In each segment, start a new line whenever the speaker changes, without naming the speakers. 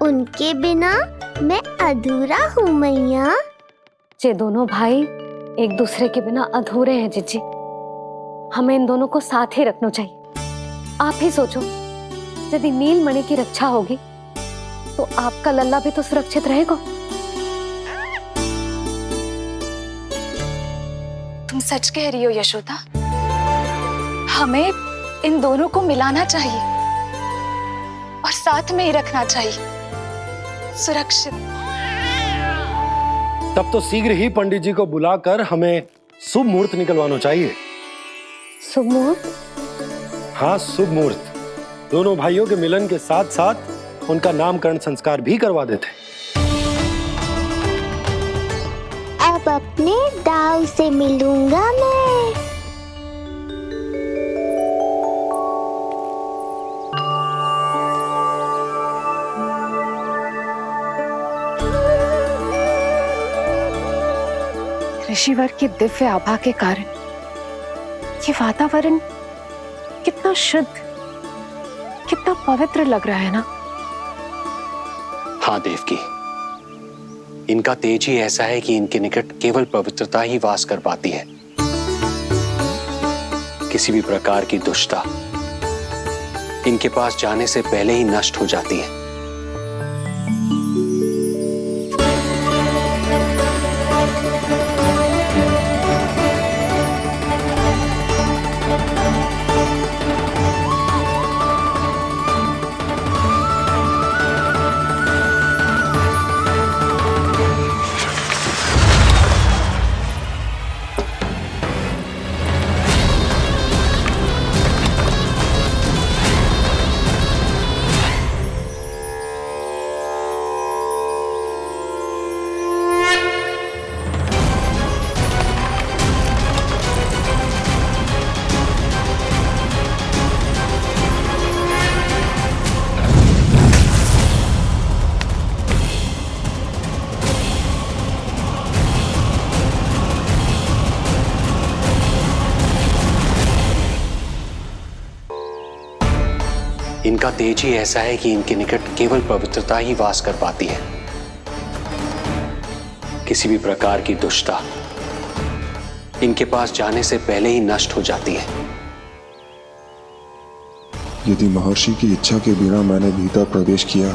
उनके बिना मैं अधूरा हूँ मैया।
ये दोनों भाई एक दूसरे के बिना अधूरे हैं जीजी। हमें इन दोनों को साथ ही रखना चाहिए। आप ही सोचो, यदि नीलमणि की रक्षा होगी तो आपका लल्ला भी तो सुरक्षित रहेगा।
तुम सच कह रही हो यशोदा। हमें इन दोनों को मिलाना चाहिए और साथ में ही रखना चाहिए, सुरक्षित।
तब तो शीघ्र ही पंडित जी को बुलाकर हमें शुभ मुहूर्त निकलवाना चाहिए।
शुभ मुहूर्त?
हाँ, शुभ मुहूर्त। दोनों भाइयों के मिलन के साथ साथ उनका नामकरण संस्कार भी करवा देते।
अब अपने दाऊ से मिलूंगा मैं।
ऋषिवर की दिव्य आभा के कारण ये वातावरण कितना शुद्ध, कितना पवित्र लग रहा है ना।
हाँ देवकी, इनका तेज ही ऐसा है कि इनके निकट केवल पवित्रता ही वास कर पाती है। किसी भी प्रकार की दुष्टता इनके पास जाने से पहले ही नष्ट हो जाती है। इनका तेज ही ऐसा है कि इनके निकट केवल पवित्रता ही वास कर पाती है। किसी भी प्रकार की दुष्टता इनके पास जाने से पहले ही नष्ट हो जाती है।
यदि महर्षि की इच्छा के बिना मैंने भीतर प्रवेश किया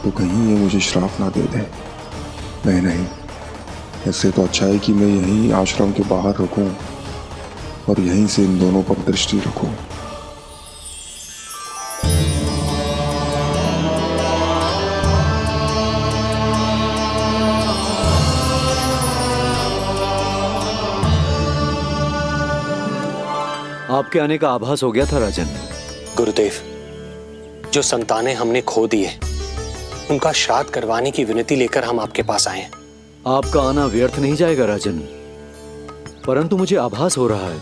तो कहीं ये मुझे श्राप ना दे दे। नहीं, इससे तो अच्छा है कि मैं यहीं आश्रम के बाहर रुकूं और यहीं से इन दोनों पर दृष्टि रखूं।
आपके आने का आभास हो गया था राजन।
गुरुदेव, जो संतानें हमने खो दी है उनका श्राद्ध करवाने की विनती लेकर हम आपके पास आए हैं।
आपका आना व्यर्थ नहीं जाएगा राजन, परंतु मुझे आभास हो रहा है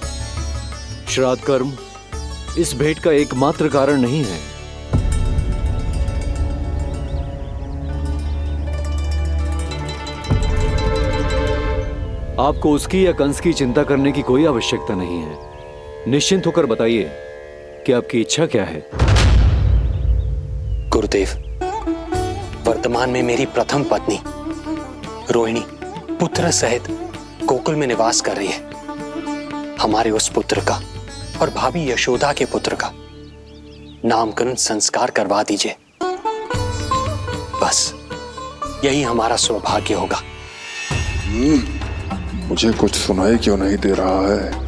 श्राद्ध कर्म इस भेंट का एकमात्र कारण नहीं है। आपको उसकी या कंस की चिंता करने की कोई आवश्यकता नहीं है। निश्चिंत होकर बताइए कि आपकी इच्छा क्या है।
गुरुदेव, वर्तमान में मेरी प्रथम पत्नी रोहिणी पुत्र सहित गोकुल में निवास कर रही है। हमारे उस पुत्र का और भाभी यशोदा के पुत्र का नामकरण संस्कार करवा दीजिए। बस यही हमारा सौभाग्य होगा।
मुझे कुछ सुनाई क्यों नहीं दे रहा है?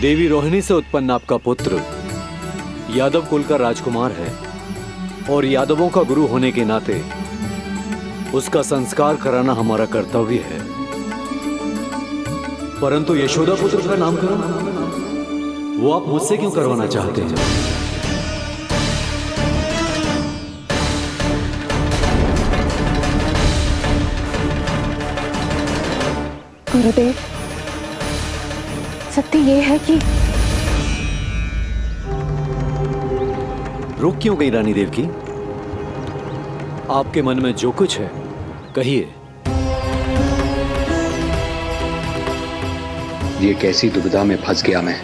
देवी रोहिणी से उत्पन्न आपका पुत्र यादव कुल का राजकुमार है और यादवों का गुरु होने के नाते उसका संस्कार कराना हमारा कर्तव्य है। परंतु यशोदा पुत्र का नामकरण वो आप मुझसे क्यों करवाना चाहते हैं?
गुरुदेव, सत्य ये है कि
रुक क्यों गई रानी देवकी? आपके मन में जो कुछ है कहिए।
ये कैसी दुविधा में फंस गया मैं।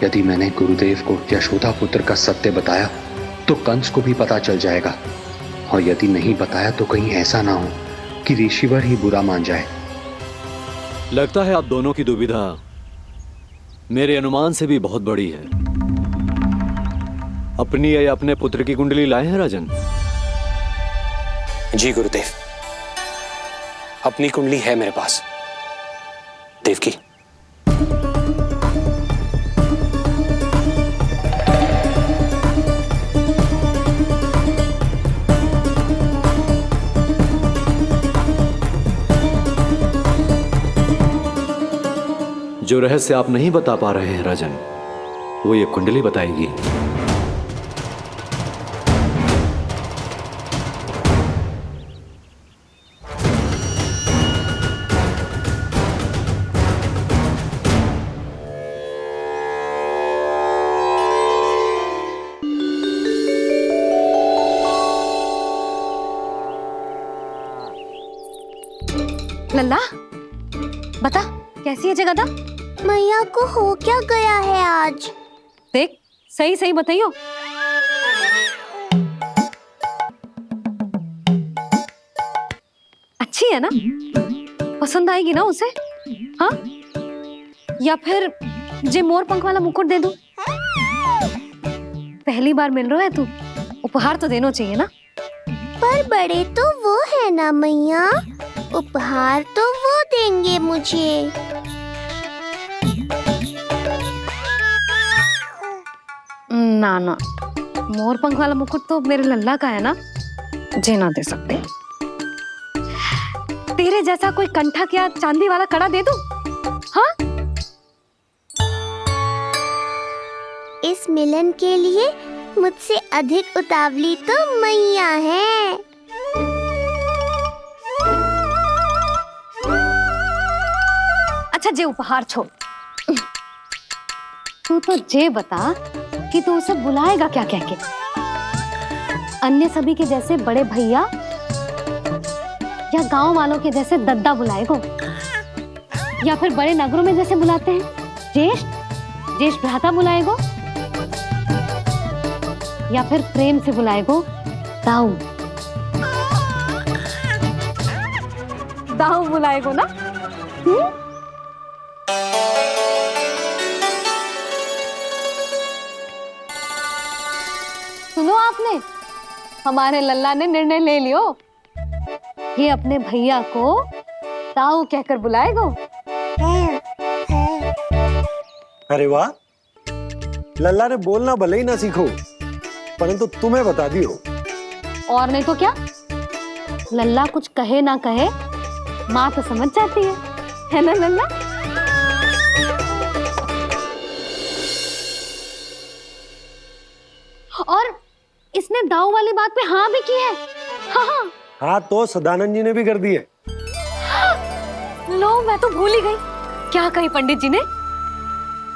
यदि मैंने गुरुदेव को यशोदा पुत्र का सत्य बताया तो कंस को भी पता चल जाएगा और यदि नहीं बताया तो कहीं ऐसा ना हो कि ऋषिवर ही बुरा मान जाए।
लगता है आप दोनों की दुविधा मेरे अनुमान से भी बहुत बड़ी है। अपनी या अपने पुत्र की कुंडली लाए हैं राजन?
जी गुरुदेव, अपनी कुंडली है मेरे पास। देवकी,
जो रहस्य आप नहीं बता पा रहे हैं राजन, वो ये कुंडली बताएगी।
लल्ला, बता कैसी है जगदा?
मैया को हो क्या गया है आज?
देख, सही सही बताइयो। अच्छी है ना? पसंद आएगी ना उसे? हाँ? या फिर जे मोर पंख वाला मुकुट दे दूं? पहली बार मिल रहा है तू, उपहार तो देना चाहिए ना?
पर बड़े तो वो है ना मैया, उपहार तो वो देंगे मुझे।
ना ना, मोर पंख वाला मुकुट तो मेरे लल्ला का है ना, जे ना दे सकते। तेरे जैसा कोई कंठक या चांदी वाला कड़ा दे दूं? हाँ?
इस मिलन के लिए मुझसे अधिक उतावली तो मैया है।
अच्छा, जे उपहार छोड़, तू तो जे बता कि तू उसे बुलाएगा क्या कह के? अन्य सभी के जैसे बड़े भैया या गांव वालों के जैसे दद्दा बुलाएगो, या फिर बड़े नगरों में जैसे बुलाते हैं ज्येष्ठ भ्राता बुलाएगो, या फिर प्रेम से बुलाएगो दाऊ बुलाएगो ना? सुनो आपने, हमारे लल्ला ने निर्णय ले लियो, ये अपने भैया को ताऊ कहकर बुलाएगो।
अरे वाह, लल्ला ने बोलना भले ही ना सीखो, परंतु तुम्हें बता दियो।
और नहीं तो क्या, लल्ला कुछ कहे ना कहे माँ तो समझ जाती है ना लल्ला? और इसने दाऊ वाली बात पे हाँ भी की है। हाँ,
हाँ तो सदानंद जी ने भी कर दी है।
लो, मैं तो भूल ही गई। क्या कही पंडित जी ने?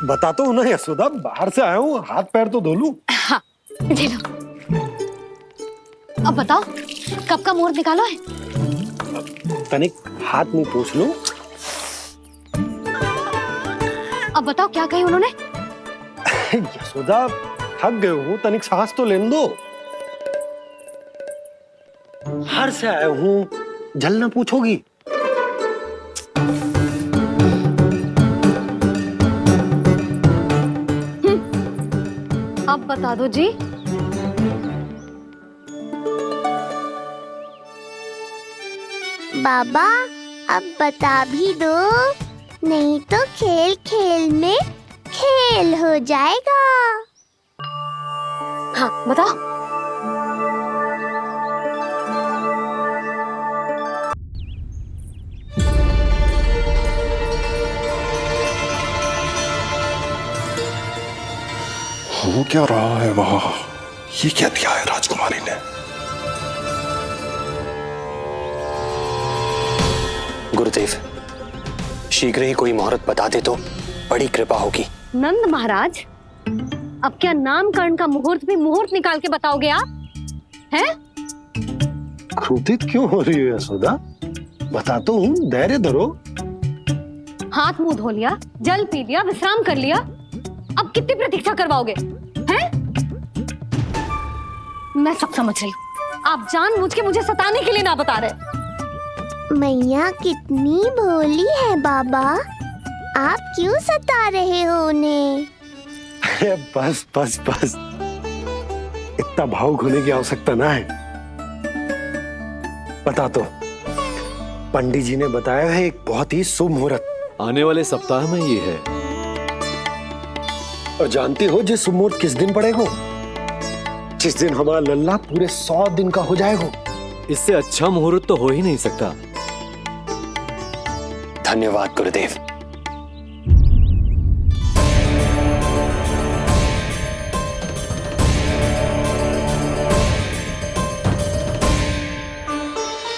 बता तो ना यशोदा, बाहर से आया हूँ, हाथ पैर तो धो लूं।
हाँ, दे लो। अब बताओ, कब का मुहूर्त निकालो है?
तनिक हाथ मुंह पोंछ लो।
अब बताओ क्या कही उन्होंने?
यशोदा, थक गए हूँ, तनिक सांस तो लेने दो। बाहर से आया हूँ, जल ना पूछोगी?
अब बता दो जी।
बाबा, अब बता भी दो, नहीं तो खेल खेल में खेल हो जाएगा।
हाँ, बताओ।
हो क्या रहा है वहां? ये क्या दिया है राजकुमारी ने?
गुरुदेव, शीघ्र ही कोई मुहूर्त बता दे तो बड़ी कृपा होगी।
नंद महाराज, अब क्या नामकरण का मुहूर्त भी मुहूर्त निकाल के बताओगे आप? हैं?
क्रोधित क्यों हो रही हो यशोदा? बताता हूँ, धैर्य धरो।
हाथ मुंह धो लिया, जल पी लिया, विश्राम कर लिया, अब कितनी प्रतीक्षा करवाओगे? हैं? मैं सब समझ रही हूँ, आप जानबूझ के मुझे सताने के लिए ना बता रहे।
मैया कितनी भोली है बाबा, आप क्यों सता रहे हो उन्हें?
बस बस बस, इतना भावुक होने की आवश्यकता ना है। बता तो, पंडित जी ने बताया है एक बहुत ही शुभ मुहूर्त
आने वाले सप्ताह में ये है।
और जानते हो ये शुभ मुहूर्त किस दिन पड़ेगा? जिस दिन हमारा लल्ला पूरे 100 दिन का हो जाएगा।
इससे अच्छा मुहूर्त तो हो ही नहीं सकता।
धन्यवाद गुरुदेव।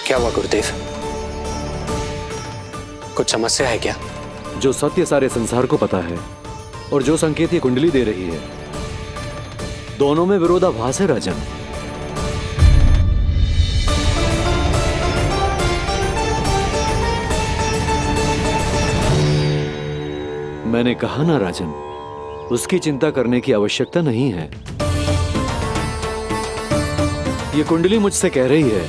क्या हुआ गुरुदेव, कुछ समस्या है क्या?
जो सत्य सारे संसार को पता है और जो संकेत ये कुंडली दे रही है, दोनों में विरोधाभास है राजन। मैंने कहा ना राजन, उसकी चिंता करने की आवश्यकता नहीं है। ये कुंडली मुझसे कह रही है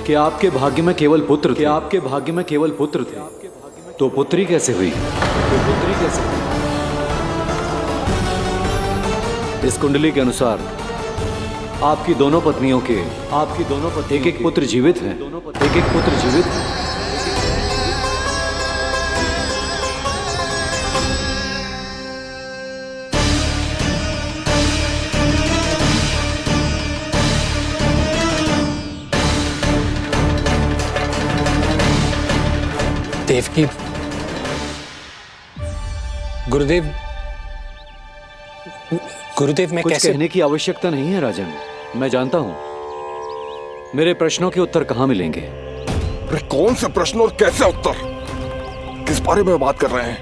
कि आपके भाग्य में केवल पुत्र थे। आपके भाग्य में केवल पुत्र थे, तो पुत्री कैसे हुई? इस कुंडली के अनुसार आपकी दोनों पत्नियों के एक पुत्र जीवित हैं।
देवकी, गुरुदेव मैं
कुछ
कैसे?
कहने की आवश्यकता नहीं है राजन, मैं जानता हूं मेरे प्रश्नों के उत्तर कहां मिलेंगे।
अरे कौन से प्रश्न और कैसे उत्तर? किस बारे में बात कर रहे हैं?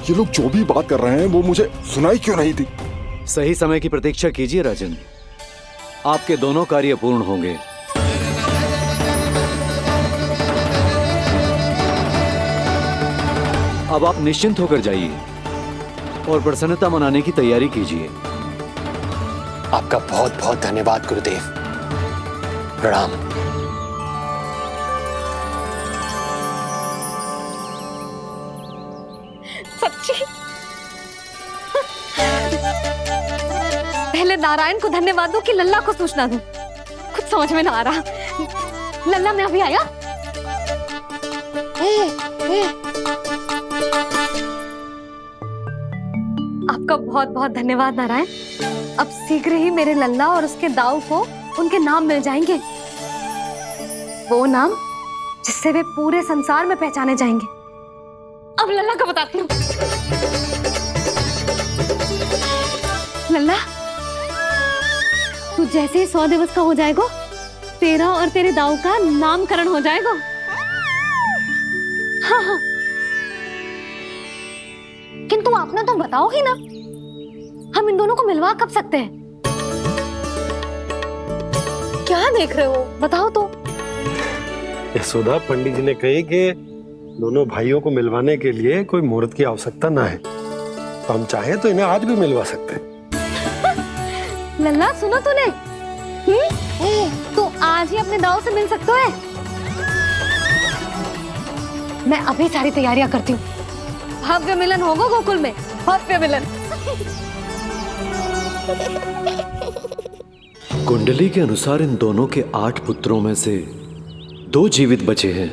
ये लोग जो भी बात कर रहे हैं वो मुझे सुनाई क्यों नहीं थी?
सही समय की प्रतीक्षा कीजिए राजन, आपके दोनों कार्य पूर्ण होंगे। अब आप निश्चिंत होकर जाइए और प्रसन्नता मनाने की तैयारी कीजिए।
आपका बहुत बहुत धन्यवाद गुरुदेव। प्रणाम।
सच्ची? पहले नारायण को धन्यवाद दूं कि लल्ला को सूचना दूं? कुछ समझ में ना आ रहा। लल्ला मैं अभी आया। आपका बहुत बहुत धन्यवाद नारायण। अब शीघ्र ही मेरे लल्ला और उसके दाऊ को उनके नाम मिल जाएंगे, वो नाम जिससे वे पूरे संसार में पहचाने जाएंगे। अब लल्ला को बताती हूँ। लल्ला, तू जैसे ही 100 दिवस का हो जाएगा, तेरा और तेरे दाऊ का नामकरण हो जाएगा। हाँ हाँ, किंतु आपने तो बताओ ही ना, हम इन दोनों को मिलवा कब सकते हैं? क्या देख रहे हो, बताओ तो।
यशोदा, पंडित जी ने कही कि दोनों भाइयों को मिलवाने के लिए कोई मुहूर्त की आवश्यकता ना है, तो हम चाहें तो इन्हें आज भी मिलवा सकते हैं।
लल्ला सुनो तूने, तू आज ही अपने दाऊ से मिल सकता है। मैं अभी सारी तैयारियां करती हूँ। भव्य मिलन होगा गोकुल में, भव्य मिलन।
कुंडली के अनुसार इन दोनों के 8 पुत्रों में से 2 जीवित बचे हैं।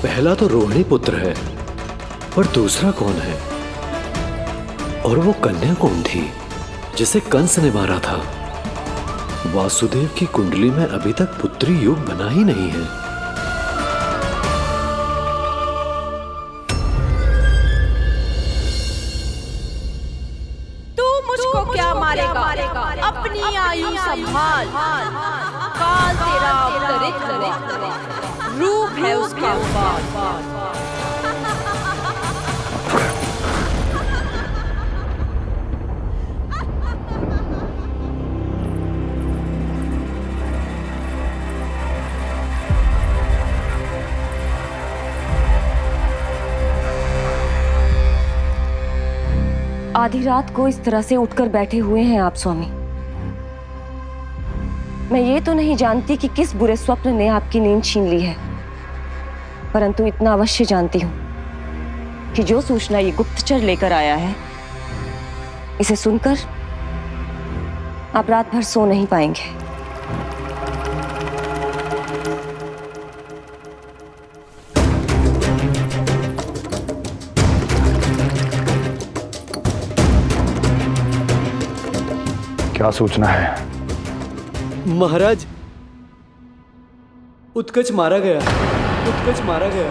पहला तो रोहिणी पुत्र है, पर दूसरा कौन है? और वो कन्या कौन थी जिसे कंस ने मारा था? वासुदेव की कुंडली में अभी तक पुत्री योग बना ही नहीं है।
क्या मारेगा? अपनी आयु संभाल, काल तेरा अवतरित रूप है उसका उपाय।
आधी रात को इस तरह से उठकर बैठे हुए हैं आप स्वामी। मैं ये तो नहीं जानती कि किस बुरे स्वप्न ने आपकी नींद छीन ली है, परंतु इतना अवश्य जानती हूँ कि जो सूचना ये गुप्तचर लेकर आया है, इसे सुनकर आप रात भर सो नहीं पाएंगे।
क्या सूचना है?
महाराज, उत्कच मारा गया, उत्कच मारा गया,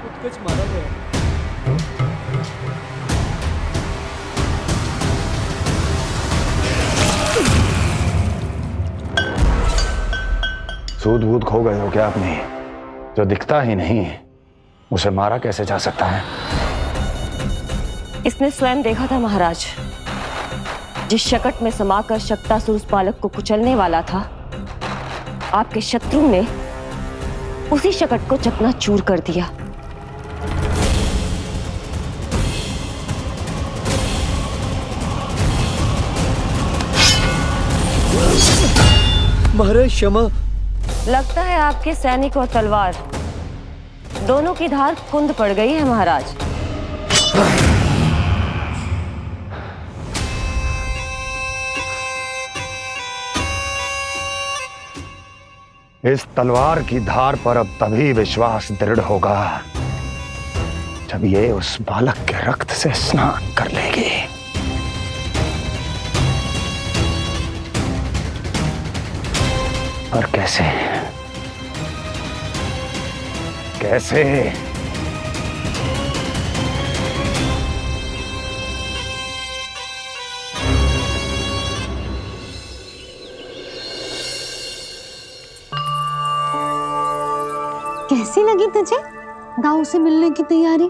उत्कच मारा गया।
सूद बूद खो गए हो क्या अपनी? जो दिखता ही नहीं उसे मारा कैसे जा सकता है?
इसने स्वयं देखा था महाराज। जिस शकट में समाकर शक्तासुर उस बालक को कुचलने वाला था, आपके शत्रु ने उसी शकट को चकनाचूर कर दिया।
महाराज क्षमा।
लगता है आपके सैनिक और तलवार दोनों की धार कुंद पड़ गई है महाराज।
इस तलवार की धार पर अब तभी विश्वास दृढ़ होगा जब ये उस बालक के रक्त से स्नान कर लेगी। और कैसे? कैसे?
कैसी लगी तुझे दाऊ से मिलने की तैयारी?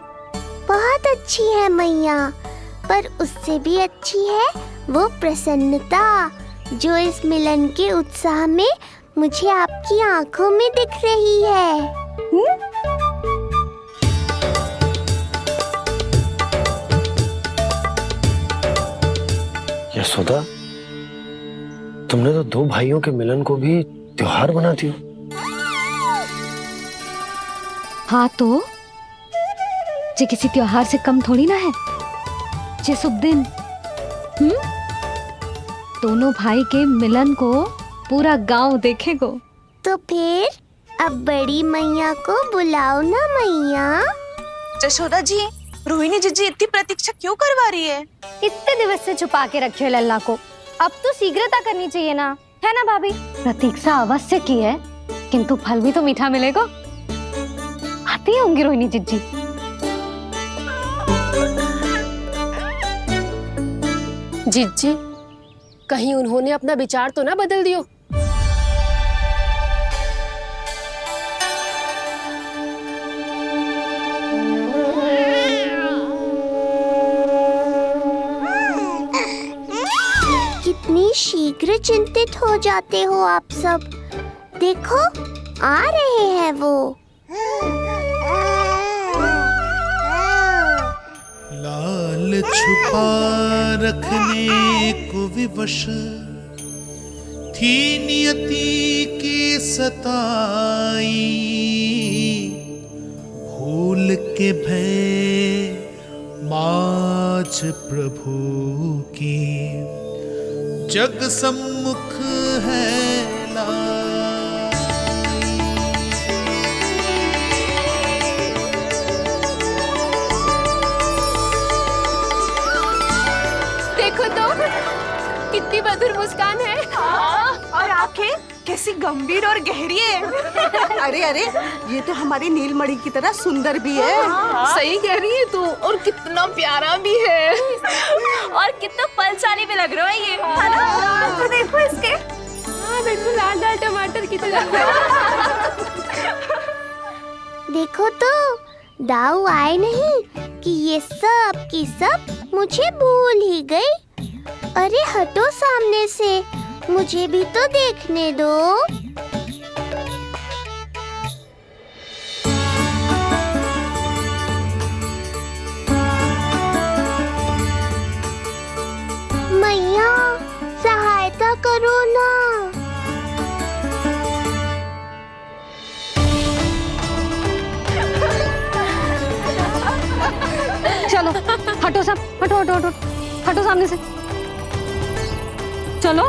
बहुत अच्छी है मैया, पर उससे भी अच्छी है वो प्रसन्नता जो इस मिलन के उत्साह में मुझे आपकी आंखों में दिख रही है।
यशोदा, तुमने तो दो भाइयों के मिलन को भी त्योहार बना दिया।
हाँ तो जे किसी त्योहार से कम थोड़ी ना है। जे शुभ दिन दोनों भाई के मिलन को पूरा गांव देखेगो।
तो फिर अब बड़ी मैया को बुलाओ ना मैया।
यशोदा जी, रोहिणी जीजी इतनी प्रतीक्षा क्यों करवा रही है?
इतने दिवस से छुपा के रखे हो लल्ला को, अब तो शीघ्रता करनी चाहिए ना, है ना भाभी? प्रतीक्षा अवश्य की है, किंतु फल भी तो मीठा मिलेगा। आती होंगी रोहिणी जीजी।
जीजी, कहीं उन्होंने अपना विचार तो ना बदल दियो?
कितनी शीघ्र चिंतित हो जाते हो आप सब। देखो आ रहे हैं वो।
लाल छुपा रखने को विवश थी नियति की सताई, भूल के भय माज प्रभु की जग सम्मुख है
कितनी मधुर मुस्कान है।
और आंखें कैसी गंभीर और गहरी है।
अरे अरे, ये तो हमारी नीलमणि की तरह सुंदर भी है।
सही कह रही है तू, और कितना प्यारा भी है।
और कितना पलचारी भी लग रहा है ये, है ना? तो देखो इसके।
हाँ बिल्कुल, लाल लाल टमाटर की तरह।
देखो तो दाऊ आए नहीं कि ये सब की सब मुझे भूल ही गई। अरे हटो सामने से, मुझे भी तो देखने दो। मैया सहायता करो ना।
हटो हटो, हटो सामने से। चलो,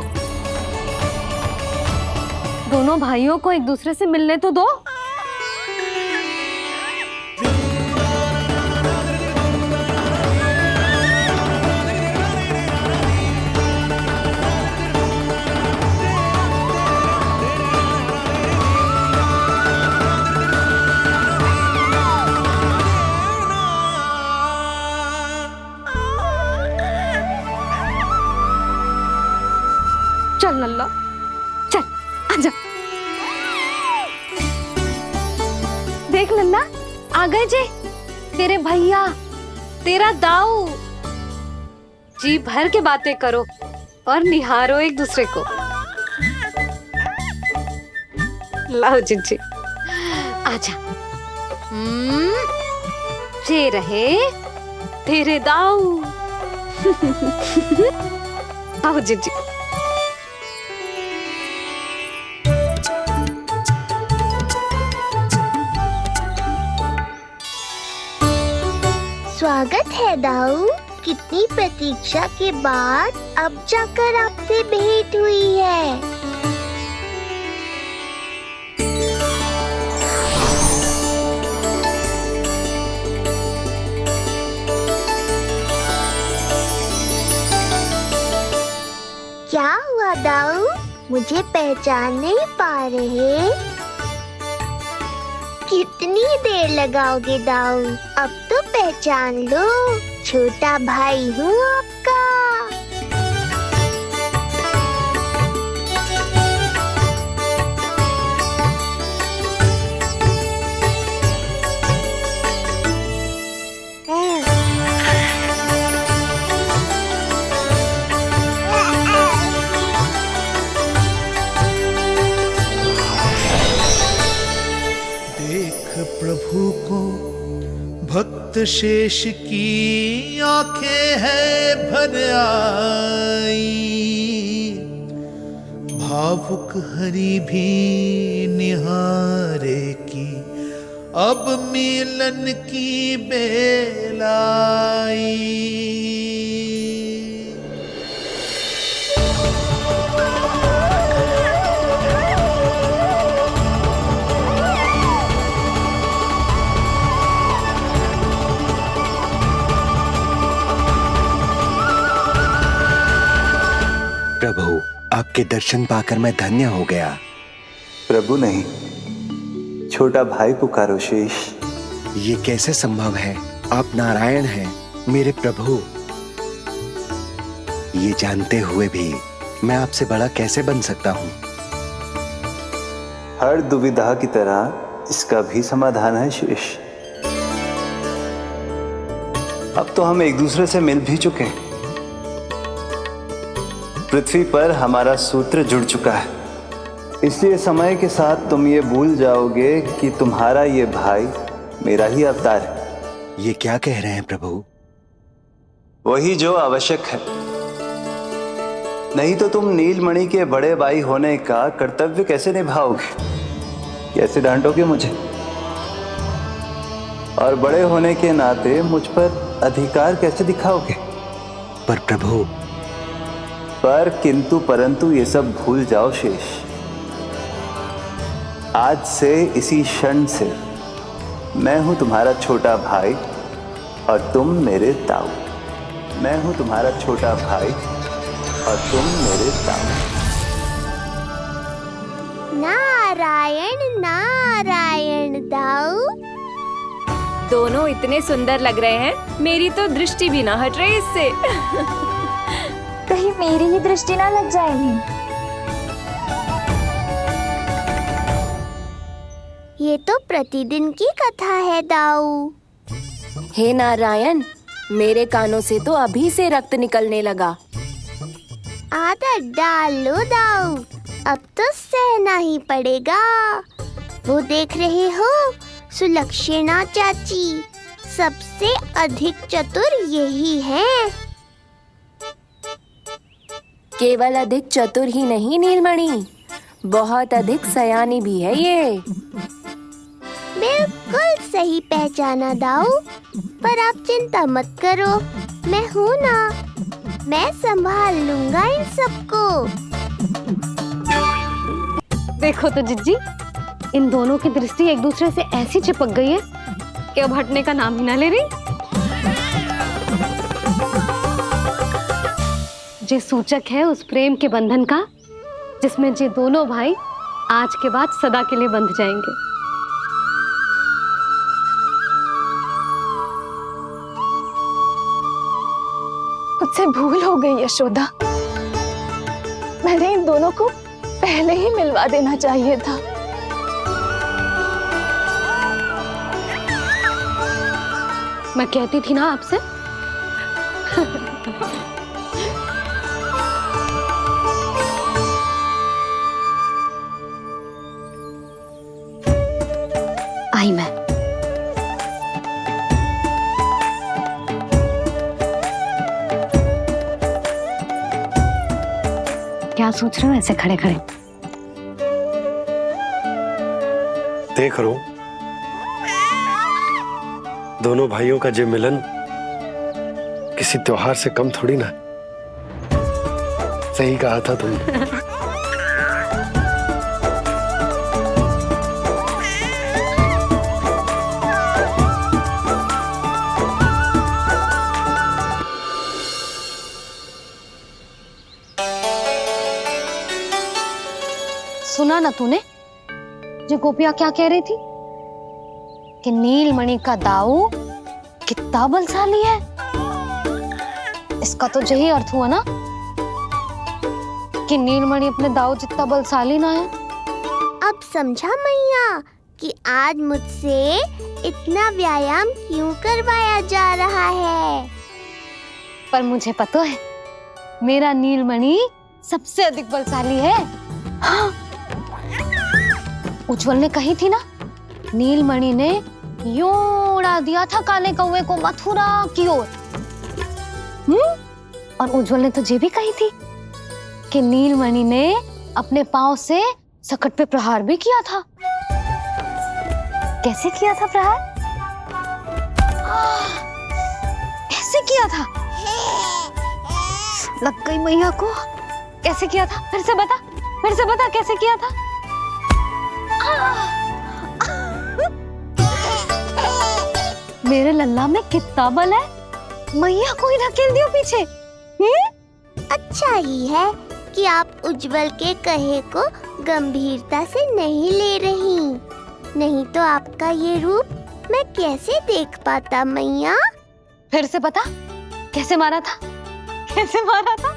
दोनों भाइयों को एक दूसरे से मिलने तो दो। चल लल्ला, चल आजा। देख लल्ला, आ गए जी तेरे भैया, तेरा दाऊ। जी भर के बातें करो और निहारो एक दूसरे को। लाओ जिज्जी, आजा। ये रहे तेरे दाऊ। आओ जिज्जी।
स्वागत है दाऊ। कितनी प्रतीक्षा के बाद अब जाकर आपसे भेंट हुई है। क्या हुआ दाऊ, मुझे पहचान नहीं पा रहे? कितनी देर लगाओगे दाऊ? अब तो पहचान लो, छोटा भाई हूँ आपका।
प्रभु को भक्त शेष की आंखें है भर आई, भावुक हरि भी निहारे की अब मिलन की बेल आई।
प्रभु, आपके दर्शन पाकर मैं धन्य हो गया।
प्रभु नहीं, छोटा भाई पुकारो शेष।
ये कैसे संभव है? आप नारायण हैं, मेरे प्रभु। ये जानते हुए भी मैं आपसे बड़ा कैसे बन सकता हूँ?
हर दुविधा की तरह इसका भी समाधान है शेष। अब तो हम एक दूसरे से मिल भी चुके हैं। पृथ्वी पर हमारा सूत्र जुड़ चुका है, इसलिए समय के साथ तुम ये भूल जाओगे कि तुम्हारा ये भाई मेरा ही अवतार है।
ये क्या कह रहे हैं प्रभु?
वही जो आवश्यक है, नहीं तो तुम नीलमणि के बड़े भाई होने का कर्तव्य कैसे निभाओगे? कैसे डांटोगे मुझे? और बड़े होने के नाते मुझ पर अधिकार कैसे दिखाओगे?
पर प्रभु,
पर किंतु परंतु ये सब भूल जाओ शेष। आज से इसी क्षण से मैं हूं तुम्हारा छोटा भाई और तुम मेरे ताऊ। मैं हूं तुम्हारा छोटा भाई और तुम मेरे ताऊ।
नारायण नारायण दाऊ।
दोनों इतने सुंदर लग रहे हैं, मेरी तो दृष्टि भी ना हट रही इससे।
कहीं मेरी ही दृष्टि ना लग जाए नहीं।
ये तो प्रतिदिन की कथा है दाऊ।
हे नारायण, मेरे कानों से तो अभी से रक्त निकलने लगा।
आदत डाल लो दाऊ, अब तो सहना ही पड़ेगा। वो देख रहे हो, सुलक्षणा चाची सबसे अधिक चतुर यही है।
केवल अधिक चतुर ही नहीं नीलमणि, बहुत अधिक सयानी भी है ये।
बिल्कुल सही पहचाना दाऊ, पर आप चिंता मत करो, मैं हूँ ना, मैं संभाल लूंगा इन सबको।
देखो तो जिज्जी, इन दोनों की दृष्टि एक दूसरे से ऐसी चिपक गई है कि अब हटने का नाम ही ना ले रही। ये सूचक है उस प्रेम के बंधन का जिसमें ये दोनों भाई आज के बाद सदा के लिए बंध जाएंगे।
मुझसे भूल हो गई यशोदा, मैंने इन दोनों को पहले ही मिलवा देना चाहिए था।
मैं कहती थी ना आपसे। आई मैं। क्या सोच रहे हो ऐसे खड़े खड़े?
देख रहा हूं दोनों भाइयों का ये मिलन किसी त्योहार से कम थोड़ी ना। सही कहा था तुमने।
सुना ना तूने जो गोपिया क्या कह रही थी कि नीलमणि का दाऊ कितना बलशाली है। इसका तो यही अर्थ हुआ ना कि नीलमणि अपने दाऊ जितना बलशाली ना है।
अब समझा मैया कि आज मुझसे इतना व्यायाम क्यों करवाया जा रहा है।
पर मुझे पता है मेरा नीलमणि सबसे अधिक बलशाली है। हाँ। उज्जवल ने कही थी ना, नीलमणि ने यूं उड़ा दिया था काले कौवे को मथुरा की ओर। और उज्जवल ने तो ये भी कही थी कि नीलमणि ने अपने पांव से सकट पे प्रहार भी किया था। कैसे किया था प्रहार? ऐसे किया था। लग गई मैया को। कैसे किया था? फिर से बता कैसे किया था? मेरे लल्ला में कितना बल है। मैया को ही ढकेल दियो पीछे।
अच्छा ही है कि आप उज्जवल के कहे को गंभीरता से नहीं ले रही, नहीं तो आपका ये रूप मैं कैसे देख पाता मैया।
फिर से बता कैसे मारा था? कैसे मारा था?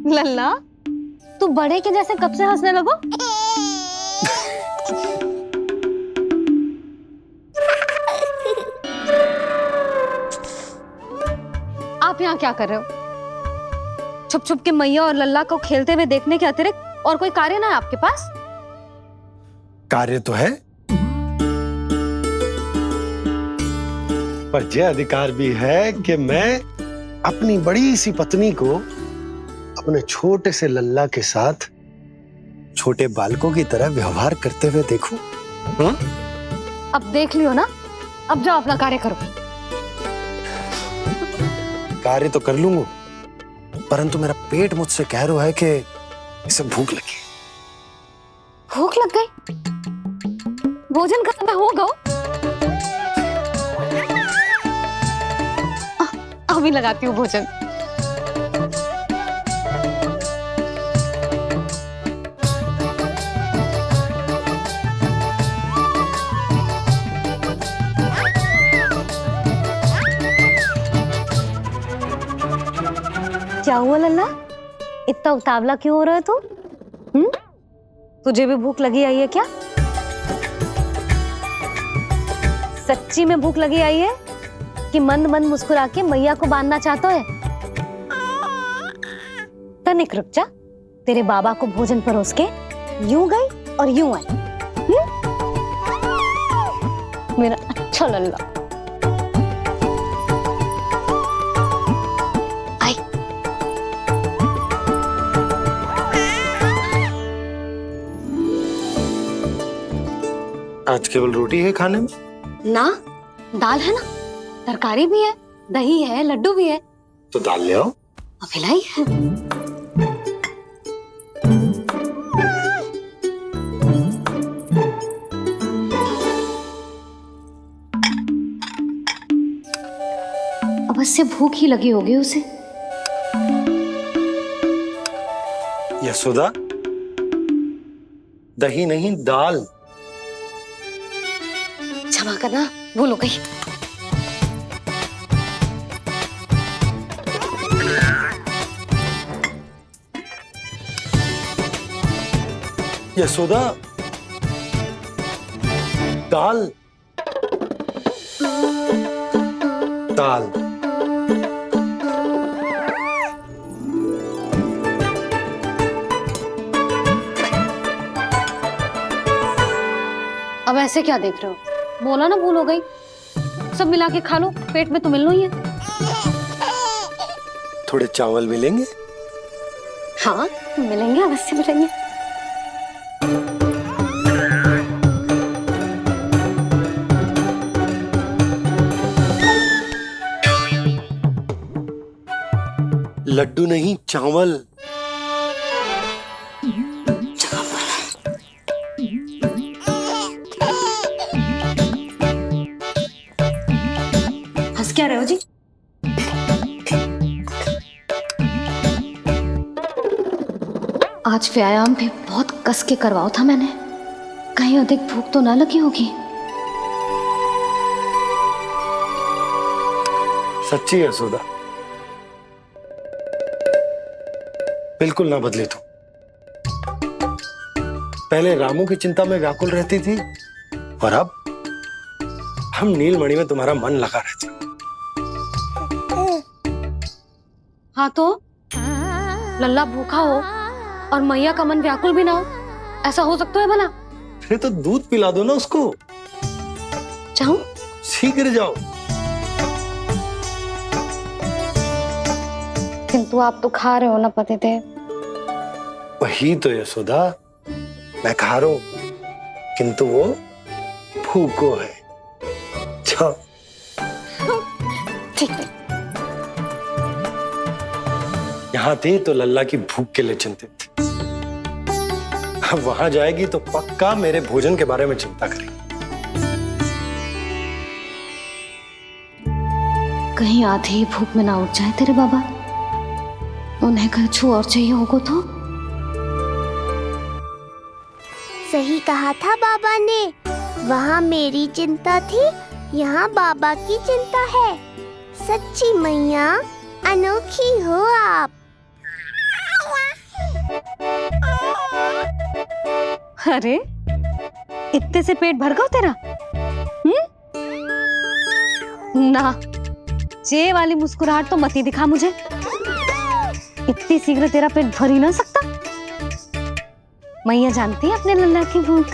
लल्ला तू बड़े के जैसे कब से हंसने लगो? आप यहाँ क्या कर रहे हो? छुप छुप के मैया और लल्ला को खेलते हुए देखने के अतिरिक्त और कोई कार्य ना है आपके पास?
कार्य तो है, पर यह अधिकार भी है कि मैं अपनी बड़ी सी पत्नी को अपने छोटे से लल्ला के साथ छोटे बालकों की तरह व्यवहार करते हुए देखूं। हाँ?
अब देख लियो ना, अब जाओ अपना कार्य करो।
कार्य तो कर लूंगा, परंतु मेरा पेट मुझसे कह रहा है कि इसे भूख लगी।
भूख लग गई? भोजन का समय होगा। अभी लगाती हूँ भोजन। क्या हुआ लल्ला, इतना उतावला क्यों हो रहा है तू? तुझे भी भूख लगी आई है क्या? सच्ची में भूख लगी आई है कि मंद मंद मुस्कुरा के मैया को बांधना चाहता है? तनिक रुक जा, तेरे बाबा को भोजन परोस के यूं गई और यूं आई। मेरा अच्छा लल्ला।
आज केवल रोटी है खाने में?
ना, दाल है ना, तरकारी भी है, दही है, लड्डू भी है।
तो दाल ले आओ।
अभी लाई है। अवश्य भूख ही लगी होगी उसे।
यशोदा, दही नहीं दाल।
क्षमा करना, भूल हो गई।
यशोदा, दाल दाल।
अब ऐसे क्या देख रहे हो? बोला ना भूल हो गई। सब मिला के खा लो, पेट में तो मिलना ही है।
थोड़े चावल मिलेंगे?
हाँ मिलेंगे, अवश्य मिलेंगे।
लड्डू नहीं, चावल।
हंस क्या रहे हो जी? आज व्यायाम भी बहुत कस के करवाओ था मैंने, कहीं अधिक भूख तो ना लगी होगी।
सच्ची है यशोदा, बिल्कुल ना बदले तू। पहले रामू की चिंता में व्याकुल रहती थी और अब हम नीलमणि में तुम्हारा मन लगा रहता।
हाँ तो लल्ला भूखा हो और मैया का मन व्याकुल भी ना हो, ऐसा हो सकता है भला?
फिर तो दूध पिला दो ना उसको।
जाऊं?
शीघ्र जाओ।
किंतु आप तो खा रहे हो ना पतिदेव।
वही तो यशोदा, मैं खा रहा हूं, किंतु वो भूखो है। जाओ।
ठीक है।
यहाँ थी तो लल्ला की भूख के लिए चिंतित थी, अब वहां जाएगी तो पक्का मेरे भोजन के बारे में चिंता करेगी।
कहीं आधी ही भूख में ना उठ जाए तेरे बाबा, उन्हें कुछ और चाहिए होगा तो।
सही कहा था बाबा ने, वहाँ मेरी चिंता थी, यहाँ बाबा की चिंता है। सच्ची मैया, अनोखी हो आप।
अरे इतने से पेट भर गया तेरा? ना, ये वाली मुस्कुराहट तो मत ही दिखा मुझे। इतनी शीघ्र तेरा पेट भर ही ना सकता। मैया जानती है अपने लल्ला की भूख।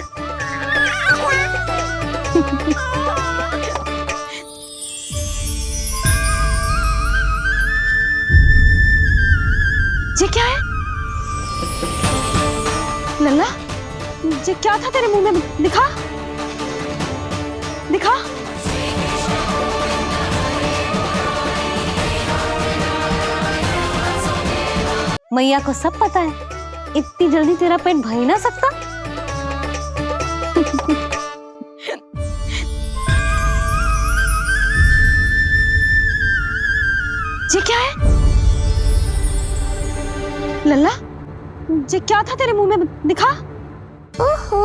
ये क्या है लल्ला? ये क्या था तेरे मुंह में? दिखा दिखा। मैया को सब पता है, इतनी जल्दी तेरा पेट भर ही ना सकता। ये क्या है लल्ला? ये क्या था तेरे मुंह में? दिखा।
ओहो,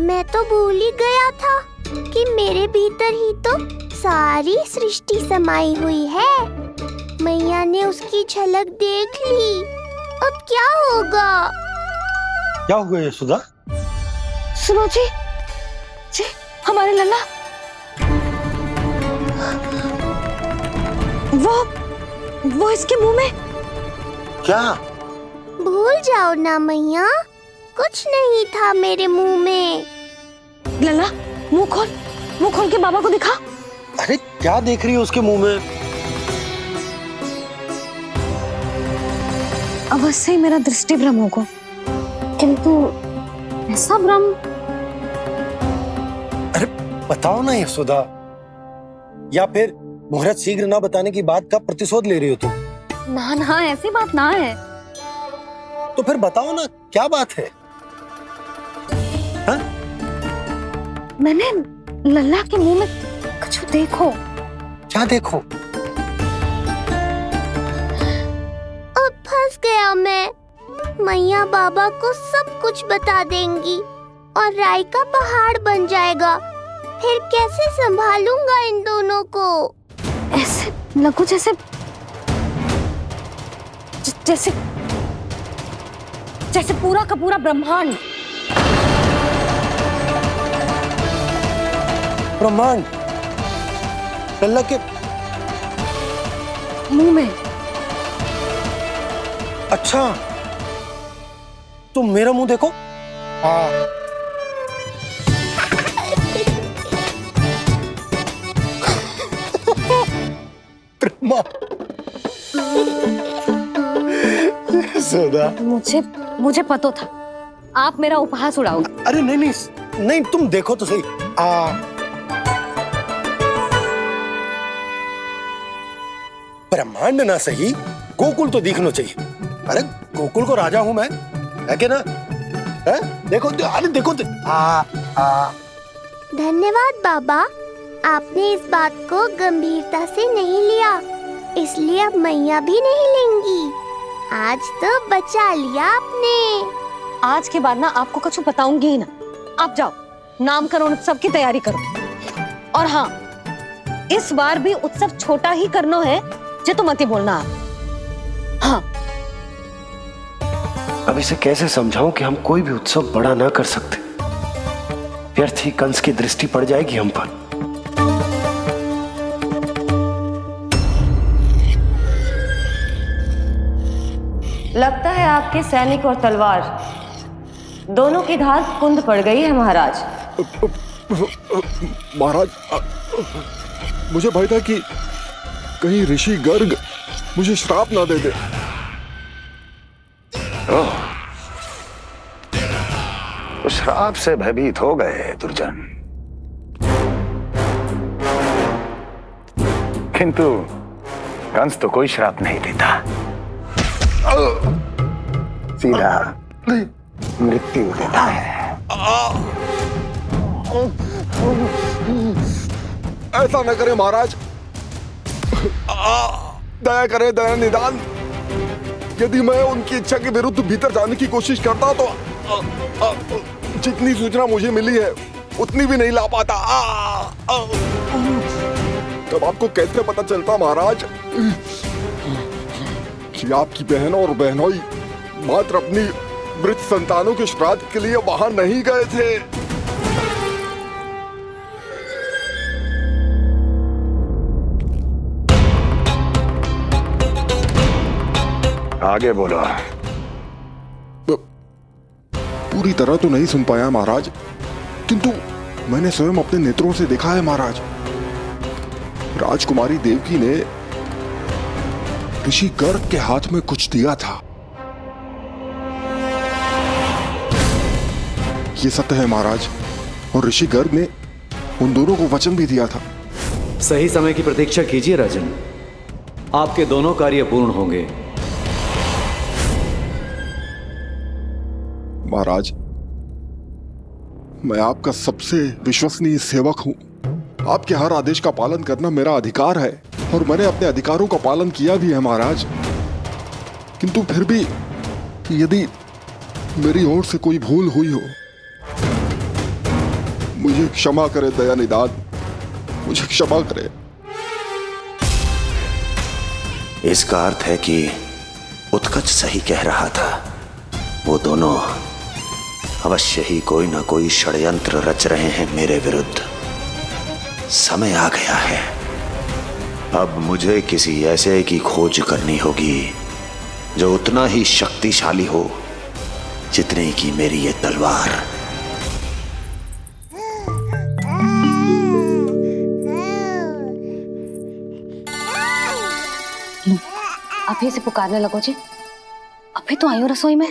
मैं तो भूल ही गया था कि मेरे भीतर ही तो सारी सृष्टि समाई हुई है। मैया ने उसकी झलक देख ली, अब क्या होगा?
क्या हुआ यशोदा?
सुनो जी, हमारे लल्ला वो इसके मुंह में।
क्या?
भूल जाओ ना मैया, कुछ नहीं था मेरे मुंह में।
लल्ला मुंह खोल के बाबा को दिखा।
अरे क्या देख रही है उसके मुंह में?
अवश्य ही मेरा दृष्टि भ्रम होगा, किंतु ऐसा भ्रम
बताओ ना यशोदा, या फिर मुहूर्त शीघ्र ना बताने की बात का प्रतिशोध ले रही हो तुम?
ना ना, ऐसी बात ना है।
तो फिर बताओ ना क्या बात है? हाँ?
मैंने लल्ला के मुंह में कुछ देखो।
क्या देखो?
अब फंस गया मैं। मैया बाबा को सब कुछ बता देंगी और राय का पहाड़ बन जाएगा। फिर कैसे संभालूंगा इन दोनों को?
ऐसे लगो जैसे जैसे जैसे पूरा का पूरा ब्रह्मांड।
ब्रह्मांड लल्ला के
मुंह में।
अच्छा, तुम मेरा मुंह देखो।
मुझे पता था आप मेरा उपहास उड़ाओगे।
अरे नहीं नहीं नहीं, तुम देखो तो सही। ब्रह्मांड ना सही, गोकुल तो दिखना चाहिए। अरे गोकुल को राजा हूं मैं, है कि ना? है? देखो, अरे देखो।
धन्यवाद बाबा, आपने इस बात को गंभीरता से नहीं लिया, इसलिए अब मैया भी नहीं लेंगी। आज तो बचा लिया आपने।
आज के बाद ना आपको कुछ बताऊंगी ही ना। आप जाओ, नामकरण उत्सव की तैयारी करो। और हाँ, इस बार भी उत्सव छोटा ही करना है, जो तो मत ही बोलना आप। हाँ।
अब इसे कैसे समझाऊं कि हम कोई भी उत्सव बड़ा ना कर सकते? व्यर्थ ही कंस की दृष्टि पड़ जाएगी हम पर।
लगता है आपके सैनिक और तलवार दोनों की धार कुंद पड़ गई है महाराज।
महाराज, मुझे भय था कि कहीं ऋषि गर्ग मुझे श्राप ना दे दे।
तो श्राप से भयभीत हो गए दुर्जन, किंतु कंस तो कोई श्राप नहीं देता, सीधा मृत्यु देता है।
ऐसा न करे महाराज, दया करें, दया निदान। यदि मैं उनकी इच्छा के विरुद्ध भीतर जाने की कोशिश करता तो जितनी सूचना मुझे मिली है उतनी भी नहीं ला पाता। तब आपको कैसे पता चलता महाराज कि आपकी बहन और बहनोई मात्र अपनी वृद्ध संतानों के श्राद्ध के लिए वहां नहीं गए थे?
आगे बोलो।
पूरी तरह तो नहीं सुन पाया महाराज, किंतु मैंने स्वयं अपने नेत्रों से देखा है महाराज। राजकुमारी देवकी ने ऋषि गर्ग के हाथ में कुछ दिया था। ये सत्य है महाराज, और ऋषि गर्ग ने उन दोनों को वचन भी दिया था।
सही समय की प्रतीक्षा कीजिए राजन, आपके दोनों कार्य पूर्ण होंगे।
महाराज, मैं आपका सबसे विश्वसनीय सेवक हूं। आपके हर आदेश का पालन करना मेरा अधिकार है, और मैंने अपने अधिकारों का पालन किया भी है महाराज। किंतु फिर भी यदि मेरी ओर से कोई भूल हुई हो, मुझे क्षमा करे दया निदान, मुझे क्षमा करे।
इसका अर्थ है कि उत्कच सही कह रहा था। वो दोनों अवश्य ही कोई ना कोई षड्यंत्र रच रहे हैं मेरे विरुद्ध। समय आ गया है, अब मुझे किसी ऐसे की खोज करनी होगी जो उतना ही शक्तिशाली हो जितनी की मेरी ये तलवार।
अभी से पुकारने लगो जी, अभी तो आई हूँ रसोई में।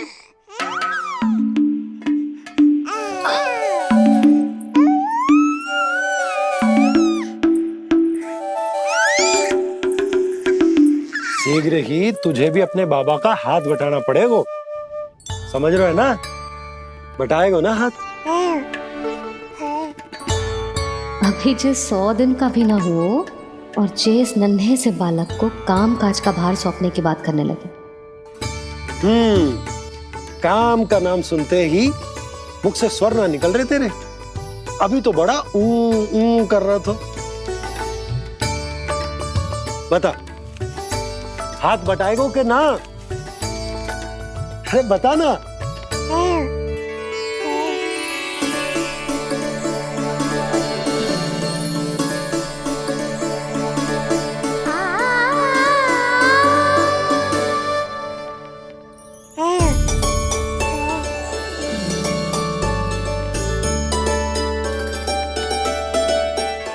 शीघ्र ही तुझे भी अपने बाबा का हाथ बटाना पड़ेगा, समझ रहे हो ना? बटाएगो ना हाथ?
अभी जे 100 दिन का भी ना हो और जे इस नन्हे से बालक को काम काज का भार सौंपने की बात करने लगे।
काम का नाम सुनते ही मुख से स्वर ना निकल रहे तेरे? अभी तो बड़ा ऊ कर रहा था। बता, हाथ बटाएगो के ना? अरे बता ना।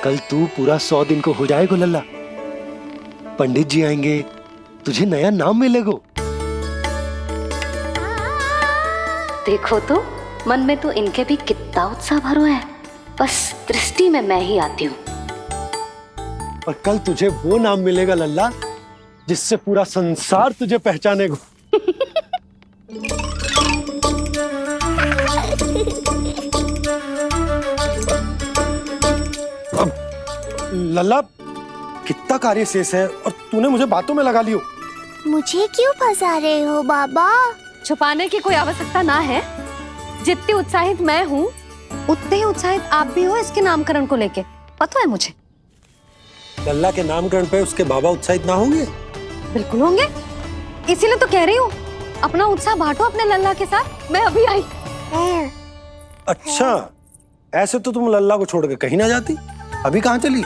कल तू पूरा 100 दिन को हो जाएगा लल्ला। पंडित जी आएंगे, तुझे नया नाम मिलेगा।
देखो तो मन में तो इनके भी कितना उत्साह भरो है, बस दृष्टि में मैं ही आती हूँ।
और कल तुझे वो नाम मिलेगा लल्ला जिससे पूरा संसार तुझे पहचानेगा। अब लल्ला, कितना कार्य शेष है और तूने मुझे बातों में लगा लियो।
मुझे क्यों फंसा रहे हो बाबा?
छुपाने की कोई आवश्यकता ना है। जितनी उत्साहित मैं हूँ उतने ही उत्साहित आप भी हो इसके नामकरण को लेके, पता है मुझे।
लल्ला के नामकरण पे उसके बाबा उत्साहित ना होंगे?
बिल्कुल होंगे, इसीलिए तो कह रही हूँ अपना उत्साह बांटो अपने लल्ला के साथ। मैं अभी आई।
अच्छा, ऐसे तो तुम लल्ला को छोड़ के कहीं ना जाती। अभी कहाँ चली?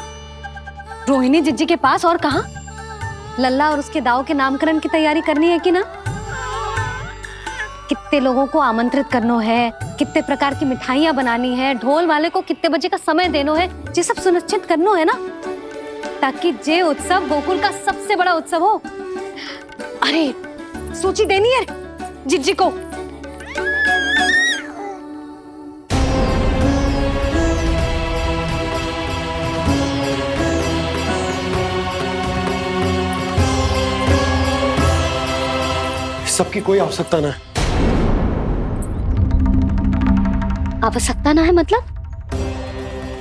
रोहिणी जिज्जी के पास, और कहाँ? लल्ला और उसके दाऊ के नामकरण की तैयारी करनी है कि ना? कितने लोगों को आमंत्रित करना है, कितने प्रकार की मिठाइयां बनानी है, ढोल वाले को कितने बजे का समय देना है, ये सब सुनिश्चित करना है ना, ताकि ये उत्सव गोकुल का सबसे बड़ा उत्सव हो। अरे सूची देनी है जिज्जी को।
सबकी कोई आवश्यकता ना है।
आवश्यकता ना है मतलब?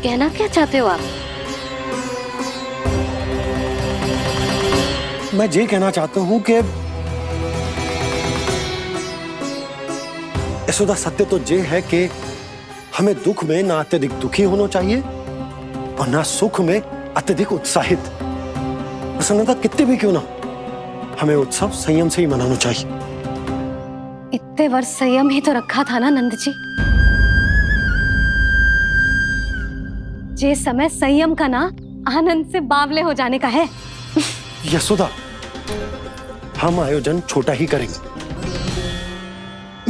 कहना क्या चाहते हो आप?
मैं ये कहना चाहता हूं कि यशोदा, सत्य तो ये है कि हमें दुख में ना अत्यधिक दुखी होना चाहिए और ना सुख में अत्यधिक उत्साहित। प्रसन्नता कितने भी क्यों ना, हमें उत्सव संयम से ही मनाना चाहिए।
इतने वर्ष संयम ही तो रखा था ना नंद जी। ये समय संयम का ना आनंद से बावले हो जाने का है।
यशोदा, हम आयोजन छोटा ही करेंगे।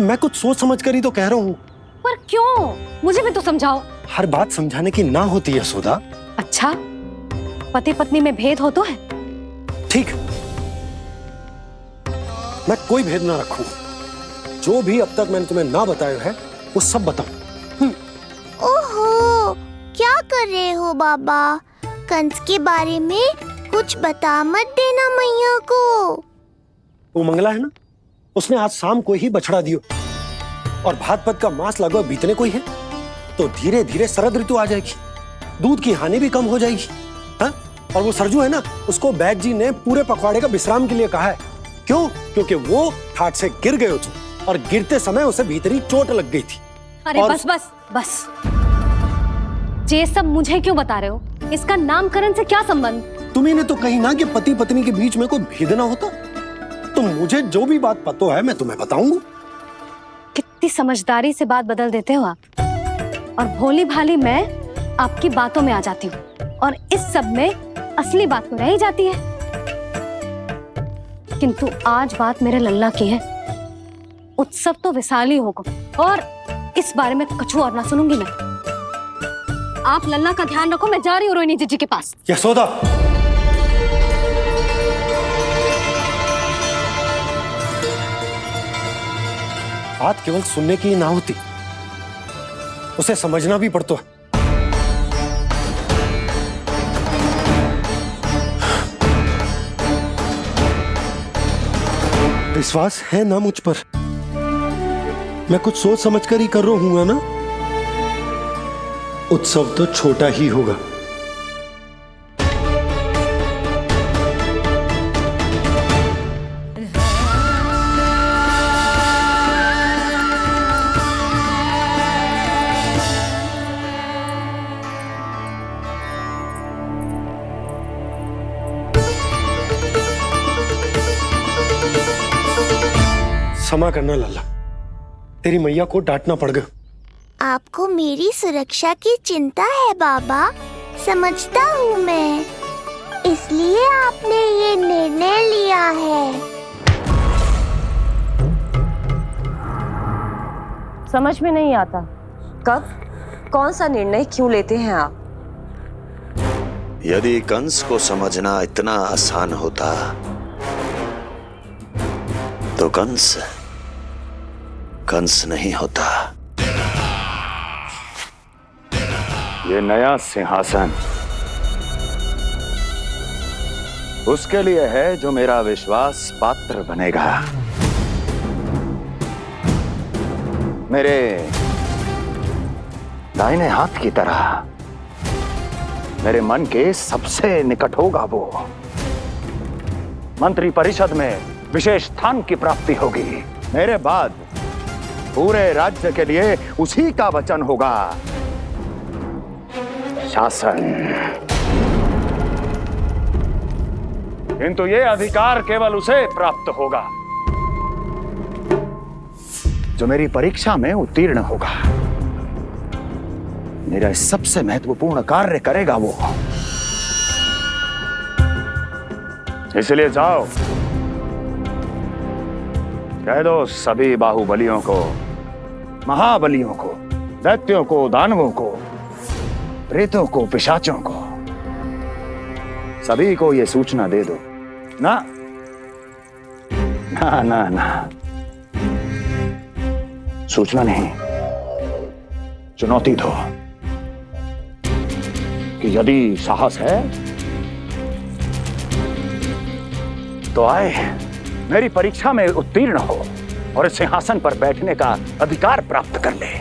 मैं कुछ सोच समझ कर ही तो कह रहा हूँ।
पर क्यों? मुझे भी तो समझाओ।
हर बात समझाने की ना होती है यशोदा।
अच्छा, पति पत्नी में भेद हो तो है?
ठीक, मैं कोई भेद ना रखूं। जो भी अब तक मैंने तुम्हें ना बताया है वो सब बताऊं।
ओहो, क्या कर रहे हो बाबा? कंस के बारे में कुछ बता मत देना मैया को।
वो मंगला है ना, उसने आज शाम को ही बछड़ा दियो और भाद्रपद का मास लगभग बीतने को ही है, तो धीरे धीरे शरद ऋतु आ जाएगी, दूध की हानि भी कम हो जाएगी। हाँ? और वो सरजू है ना, उसको बैद जी ने पूरे पखवाड़े का विश्राम के लिए कहा है। क्यों? क्योंकि वो ठाट से गिर गए थे और गिरते समय उसे भीतरी चोट लग गई थी।
अरे बस बस बस, ये सब मुझे क्यों बता रहे हो? इसका नामकरण से क्या संबंध?
तुम्ही ने तो कही ना कि पति पत्नी के बीच में कोई भेद ना होता। तो मुझे जो भी बात पता है मैं तुम्हें बताऊंगा।
कितनी समझदारी से बात बदल देते हो आप, और भोली भाली मैं आपकी बातों में आ जाती हूँ और इस सब में असली बात तो रह ही जाती है। किंतु आज बात मेरे लल्ला की है। उत्सव तो विशाल ही होगा और इस बारे में कछु और ना सुनूंगी मैं। आप लल्ला का ध्यान रखो, मैं जा रही हूँ रोहिणी जीजी के पास।
यशोदा, बात केवल सुनने की ना होती, उसे समझना भी पड़ता है। विश्वास है ना मुझ पर? मैं कुछ सोच समझ कर ही कर रहा हूँ ना। उत्सव तो छोटा ही होगा। क्षमा करना लल्ला, तेरी मैया को डांटना पड़ गया।
आपको मेरी सुरक्षा की चिंता है बाबा, समझता हूँ मैं, इसलिए आपने ये निर्णय लिया है।
समझ में नहीं आता, कब कौन सा निर्णय क्यों लेते हैं आप?
यदि कंस को समझना इतना आसान होता तो कंस नहीं होता। ये नया सिंहासन उसके लिए है जो मेरा विश्वास पात्र बनेगा। मेरे दाहिने हाथ की तरह मेरे मन के सबसे निकट होगा वो। मंत्री परिषद में विशेष स्थान की प्राप्ति होगी। मेरे बाद पूरे राज्य के लिए उसी का वचन होगा। शासन। किंतु ये अधिकार केवल उसे प्राप्त होगा जो मेरी परीक्षा में उत्तीर्ण होगा। मेरा सबसे महत्वपूर्ण कार्य करेगा वो। इसलिए जाओ, कह दो सभी बाहुबलियों को, महाबलियों को, दैत्यों को, दानवों को, प्रेतों को, पिशाचों को, सभी को ये सूचना दे दो ना ना ना ना, सूचना नहीं, चुनौती दो कि यदि साहस है तो आए, मेरी परीक्षा में उत्तीर्ण हो और इस सिंहासन पर बैठने का अधिकार प्राप्त कर ले।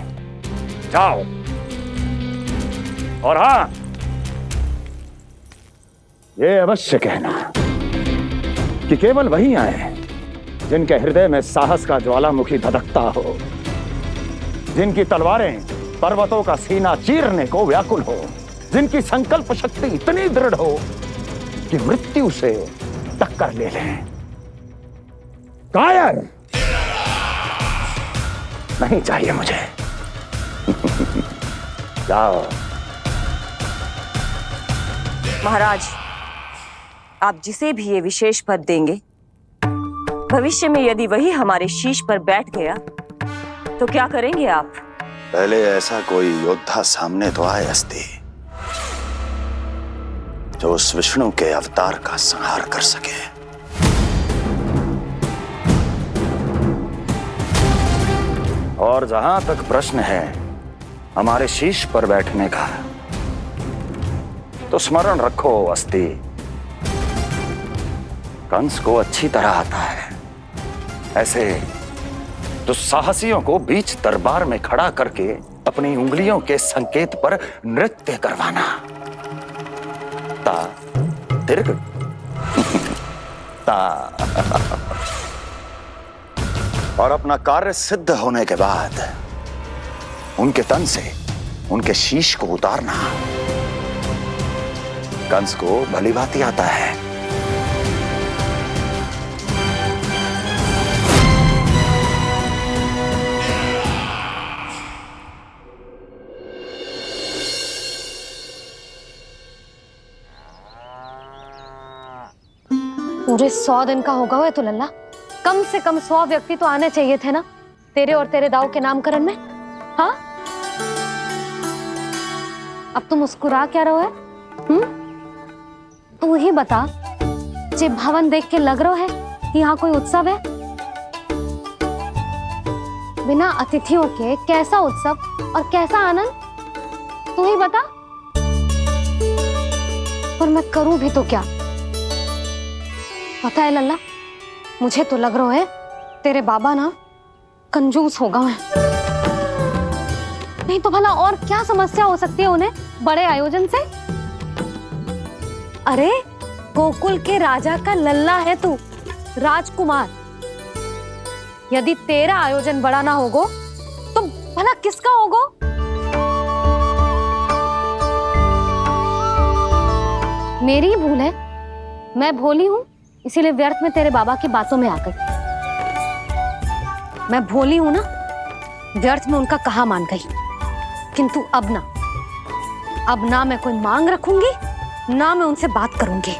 जाओ। और हां, ये अवश्य कहना कि केवल वही आए जिनके हृदय में साहस का ज्वालामुखी धधकता हो, जिनकी तलवारें पर्वतों का सीना चीरने को व्याकुल हो, जिनकी संकल्प शक्ति इतनी दृढ़ हो कि मृत्यु से टक्कर ले लें। कायर नहीं चाहिए मुझे। जाओ।
महाराज, आप जिसे भी ये विशेष पद देंगे, भविष्य में यदि वही हमारे शीश पर बैठ गया तो क्या करेंगे आप?
पहले ऐसा कोई योद्धा सामने तो आए अस्ति, जो उस विष्णु के अवतार का संहार कर सके। और जहां तक प्रश्न है हमारे शीश पर बैठने का, तो स्मरण रखो अस्ति, कंस को अच्छी तरह आता है ऐसे दुस्साहसियों को बीच दरबार में खड़ा करके अपनी उंगलियों के संकेत पर नृत्य करवाना। ता दीर्घ ता और अपना कार्य सिद्ध होने के बाद उनके तन से उनके शीश को उतारना। कंस को भलीभांति आता है।
पूरे 100 दिन का होगा हुआ तो लल्ला, कम से कम 100 व्यक्ति तो आने चाहिए थे ना तेरे और तेरे दाऊ के नामकरण में। हाँ, अब तुम मुस्कुरा क्या रहो है? तू ही बता, जे भवन देख के लग रहा है कि यहाँ कोई उत्सव है? बिना अतिथियों के कैसा उत्सव और कैसा आनंद, तू ही बता। पर मैं करूं भी तो क्या? पता है लल्ला, मुझे तो लग रहा है तेरे बाबा ना कंजूस होगा है। नहीं तो भला और क्या समस्या हो सकती है उन्हें बड़े आयोजन से? अरे गोकुल के राजा का लल्ला है तू, राजकुमार। यदि तेरा आयोजन बड़ा ना होगो तो भला किसका होगो? मेरी ही भूल है, मैं भोली हूं, इसीलिए व्यर्थ में तेरे बाबा की बातों में आ गई। मैं भोली हूं ना, व्यर्थ में उनका कहा मान गई। किंतु अब ना मैं कोई मांग रखूंगी, ना मैं उनसे बात करूंगी।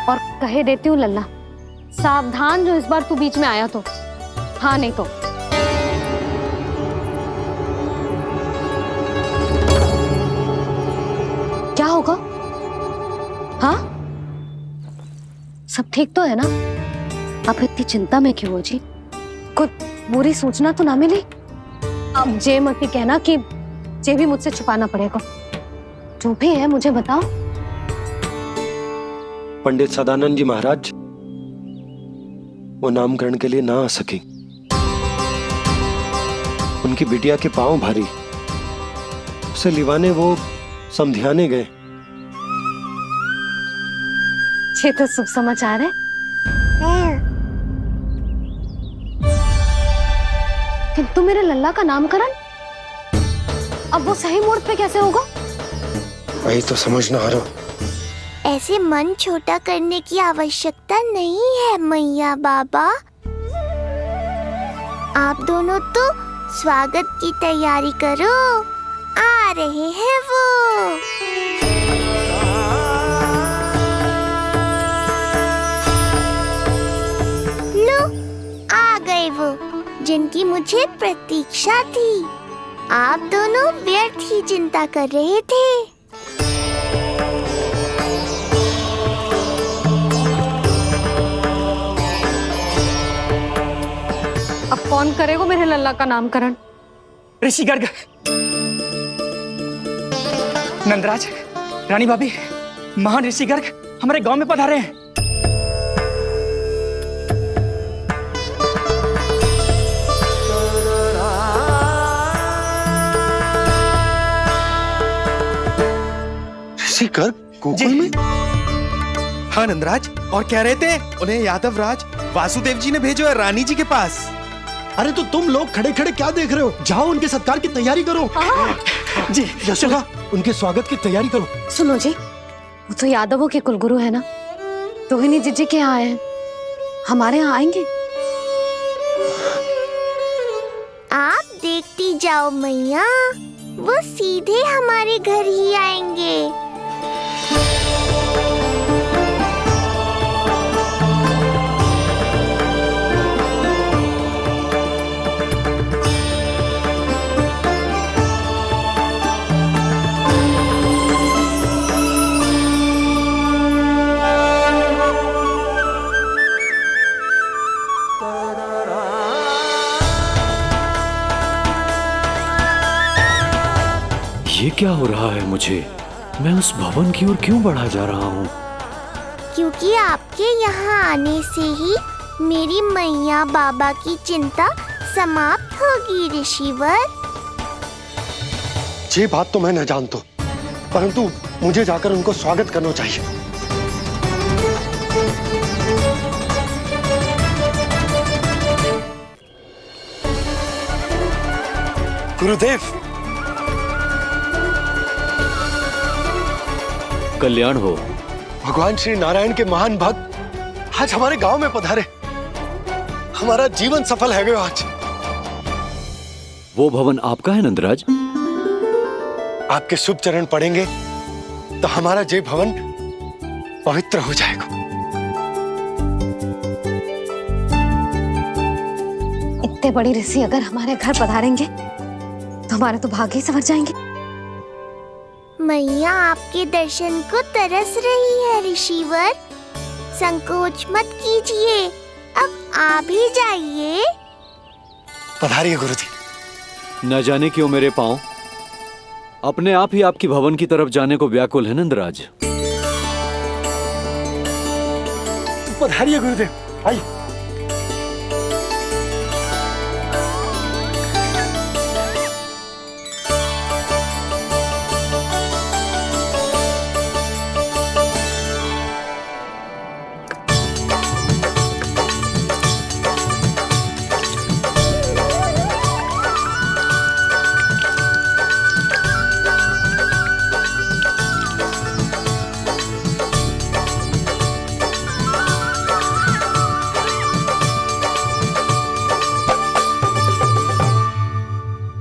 और कहे देती हूँ लल्ला, सावधान जो इस बार तू बीच में आया तो। हाँ नहीं तो क्या होगा? हाँ सब ठीक तो है ना? आप इतनी चिंता में क्यों हो जी? कोई बुरी सूचना तो ना मिली? अब जे मत ही कहना कि जे भी मुझसे छुपाना पड़ेगा। जो भी है मुझे बताओ।
पंडित सदानंद जी महाराज वो नामकरण के लिए ना आ सके। उनकी बिटिया के पांव भारी, उसे लिवाने वो समझाने गए।
ये तो शुभ समाचार है। किंतु मेरे लल्ला का नामकरण अब वो सही मुहूर्त पे कैसे होगा?
वही तो समझ ना आ रहा।
ऐसे मन छोटा करने की आवश्यकता नहीं है मैया बाबा। आप दोनों तो स्वागत की तैयारी करो, आ रहे हैं वो। लो आ गए वो जिनकी मुझे प्रतीक्षा थी। आप दोनों व्यर्थ ही चिंता कर रहे थे।
अब कौन करेगा मेरे लल्ला का नामकरण?
ऋषि गर्ग, नंदराज, रानी भाभी, महान ऋषि गर्ग हमारे गांव में पधारे हैं।
ऋषि गर्ग गोकुल में?
हाँ नंदराज, और कह रहे थे उन्हें यादव राज वासुदेव जी ने भेजो है रानी जी के पास।
अरे तो तुम लोग खड़े खड़े क्या देख रहे हो? जाओ उनके सत्कार की तैयारी करो।
जी
यशोदा, उनके स्वागत की तैयारी करो।
सुनो जी, वो तो यादवों के कुलगुरु है ना, रोहिणी जीजी के यहाँ आए हैं, हमारे यहाँ आएंगे।
आप देखती जाओ मैया, वो सीधे हमारे घर ही आएंगे।
ये क्या हो रहा है मुझे? मैं उस भवन की ओर क्यों बढ़ा जा रहा हूँ?
क्योंकि आपके यहाँ आने से ही मेरी मैया बाबा की चिंता समाप्त होगी ऋषिवर।
ये बात तो मैं न जानता, परंतु मुझे जाकर उनको स्वागत करना चाहिए। गुरुदेव,
कल्याण हो।
भगवान श्री नारायण के महान भक्त आज हमारे गांव में पधारे। हमारा जीवन सफल है गया आज।
वो भवन आपका है नंदराज?
आपके शुभ चरण पड़ेंगे तो हमारा जय भवन पवित्र हो जाएगा।
इतने बड़ी ऋषि अगर हमारे घर पधारेंगे तो हमारे तो भाग्य ही संवर जाएंगे।
मैया आपके दर्शन को तरस रही है ऋषिवर, संकोच मत कीजिए, अब आ भी जाइए।
पधारिए गुरुजी।
न जाने क्यों मेरे पांव अपने आप ही आपकी भवन की तरफ जाने को व्याकुल है नंदराज।
पधारिए गुरुदेव, आइए।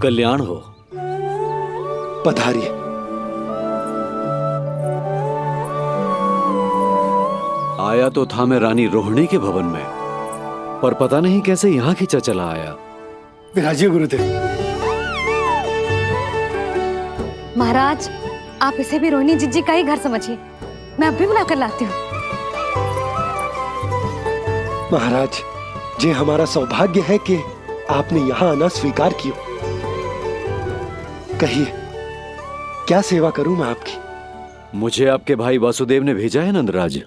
कल्याण हो।
पधारिए।
आया तो था मैं रानी रोहिणी के भवन में, पर पता नहीं कैसे यहाँ खींचा चला आया।
विराजिए गुरुदेव।
महाराज, आप इसे भी रोहिणी जिज्जी का ही घर समझिए। मैं अभी बुला कर लाती हूँ।
महाराज, ये हमारा सौभाग्य है कि आपने यहाँ आना स्वीकार किया। कहिए, क्या सेवा करूं मैं आपकी?
मुझे आपके भाई वासुदेव ने भेजा है नंदराज।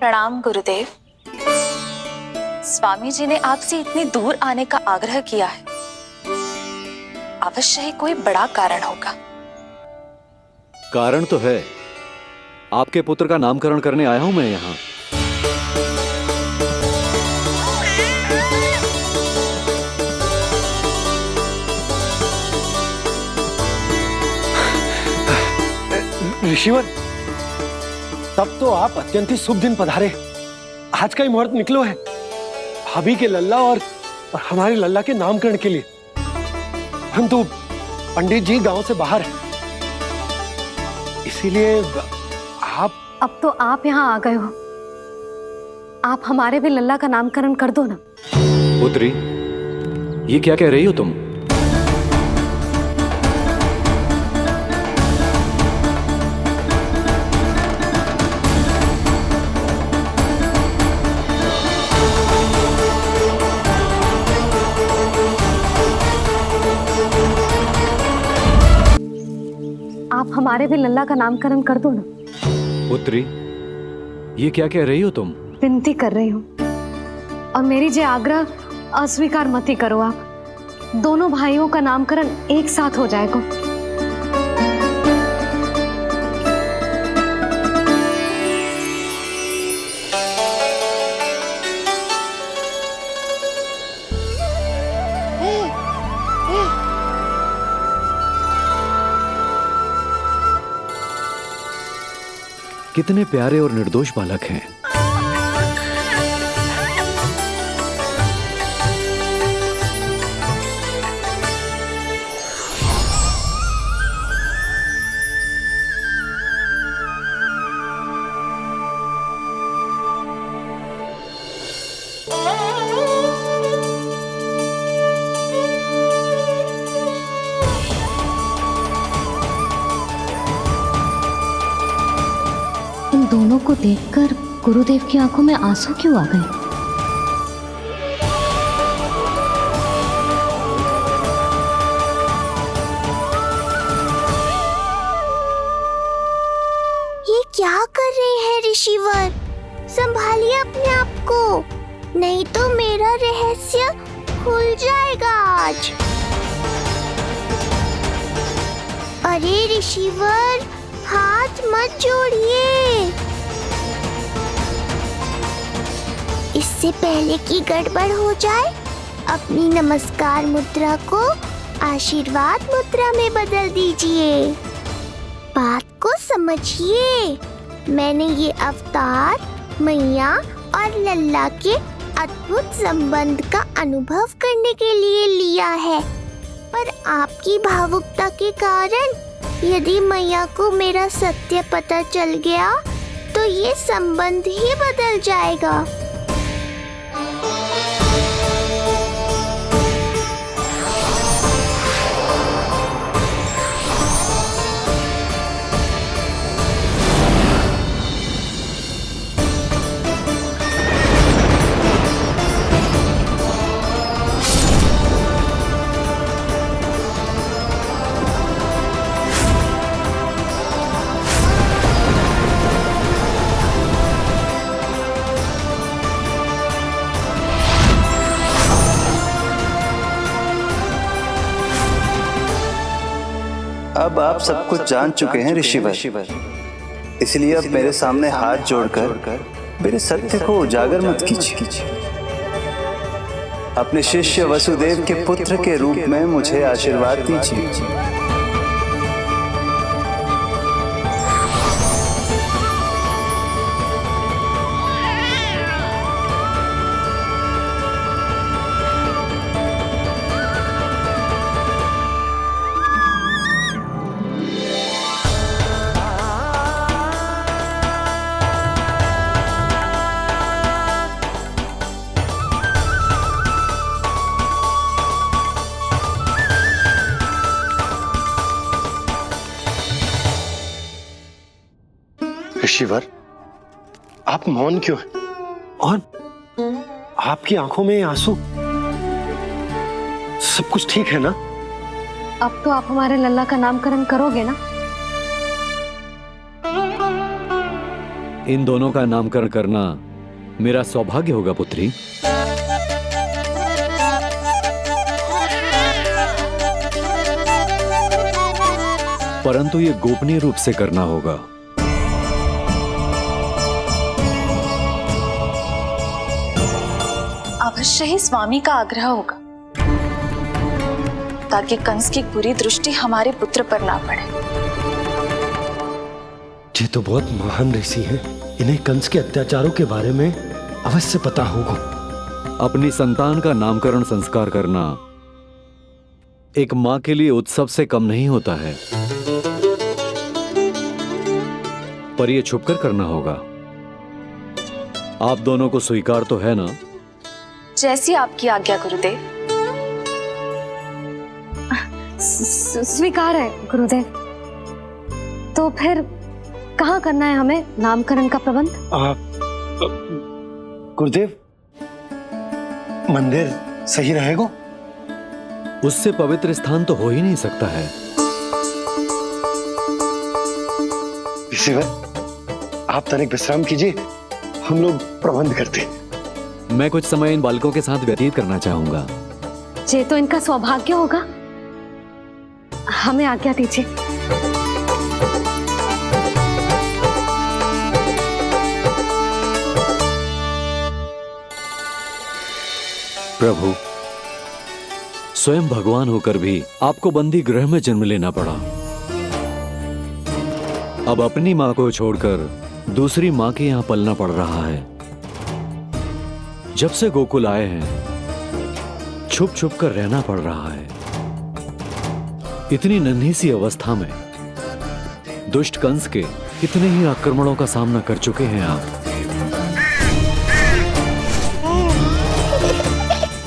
प्रणाम गुरुदेव। स्वामी जी ने आपसे इतनी दूर आने का आग्रह किया है। अवश्य ही कोई बड़ा कारण होगा।
कारण तो है, आपके पुत्र का नामकरण करने आया हूं मैं यहाँ।
ऋषिवर, तब तो आप अत्यंत ही शुभ दिन पधारे। आज का ही मुहूर्त निकलो है भाभी के लल्ला और हमारे लल्ला के नामकरण के लिए। हम तो पंडित जी गांव से बाहर हैं, इसीलिए आप।
अब तो आप यहाँ आ गए हो, आप हमारे भी लल्ला का नामकरण कर दो ना।
पुत्री, ये क्या कह रही हो तुम?
आप हमारे भी लल्ला का नामकरण कर दो ना।
पुत्री, ये क्या कह रही हो तुम?
विनती कर रही हूँ, और मेरी जे आग्रह अस्वीकार मत ही करो। आप दोनों भाइयों का नामकरण एक साथ हो जाएगा।
कितने प्यारे और निर्दोष बालक हैं।
इन दोनों को देखकर गुरुदेव की आंखों में आंसू क्यों आ गए?
ये क्या कर रहे हैं ऋषिवर? संभालिए अपने आप को, नहीं तो मेरा रहस्य खुल जाएगा आज। अरे ऋषिवर, हाथ मत जोड़िए। इससे पहले कि गड़बड़ हो जाए, अपनी नमस्कार मुद्रा को आशीर्वाद मुद्रा में बदल दीजिए। बात को समझिए। मैंने ये अवतार मैया और लल्ला के अद्भुत संबंध का अनुभव करने के लिए लिया है, पर आपकी भावुकता के कारण यदि मैया को मेरा सत्य पता चल गया तो ये संबंध ही बदल जाएगा।
अब आप सब कुछ जान चुके हैं ऋषिवर, इसलिए अब मेरे सामने हाथ जोड़कर मेरे सत्य को उजागर मत कीजिए। अपने शिष्य वसुदेव के पुत्र के रूप में मुझे आशीर्वाद दीजिए।
ऋषिवर, आप मौन क्यों हैं? और आपकी आंखों में आंसू, सब कुछ ठीक है ना?
अब तो आप हमारे लल्ला का नामकरण करोगे ना?
इन दोनों का नामकरण करना मेरा सौभाग्य होगा पुत्री। परंतु ये गोपनीय रूप से करना होगा।
अवश्य ही स्वामी का आग्रह होगा, ताकि कंस की बुरी दृष्टि हमारे पुत्र पर ना पड़े।
ये तो बहुत महान ऋषि हैं, इन्हें कंस के अत्याचारों के बारे में अवश्य पता होगा।
अपनी संतान का नामकरण संस्कार करना एक मां के लिए उत्सव से कम नहीं होता है, पर यह छुपकर करना होगा। आप दोनों को स्वीकार तो है ना?
जैसी आपकी आज्ञा गुरुदेव।
स्वीकार है गुरुदेव। तो फिर कहाँ करना है हमें नामकरण का प्रबंध?
गुरुदेव, मंदिर सही रहेगा?
उससे पवित्र स्थान तो हो ही नहीं सकता है।
ऋषिवर, आप तनिक विश्राम कीजिए, हम लोग प्रबंध करते हैं।
मैं कुछ समय इन बालकों के साथ व्यतीत करना चाहूंगा।
ये तो इनका सौभाग्य होगा। हमें आज्ञा दीजिए।
प्रभु, स्वयं भगवान होकर भी आपको बंदी गृह में जन्म लेना पड़ा। अब अपनी मां को छोड़कर दूसरी मां के यहां पलना पड़ रहा है। जब से गोकुल आए हैं, छुप छुप कर रहना पड़ रहा है। इतनी नन्ही सी अवस्था में दुष्ट कंस के कितने ही आक्रमणों का सामना कर चुके हैं आप।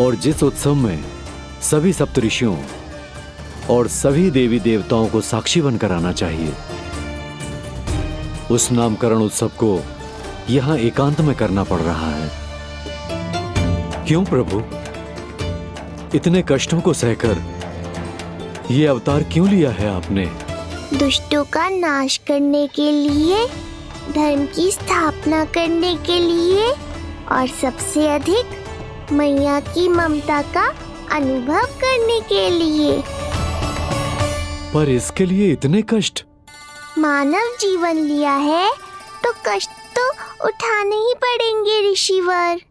और जिस उत्सव में सभी सप्तऋषियों और सभी देवी देवताओं को साक्षी बनकर आना चाहिए, उस नामकरण उत्सव को यहां एकांत में करना पड़ रहा है। क्यों प्रभु, इतने कष्टों को सहकर ये अवतार क्यों लिया है आपने?
दुष्टों का नाश करने के लिए, धर्म की स्थापना करने के लिए, और सबसे अधिक मैया की ममता का अनुभव करने के लिए।
पर इसके लिए इतने कष्ट?
मानव जीवन लिया है तो कष्ट तो उठाने ही पड़ेंगे ऋषिवर।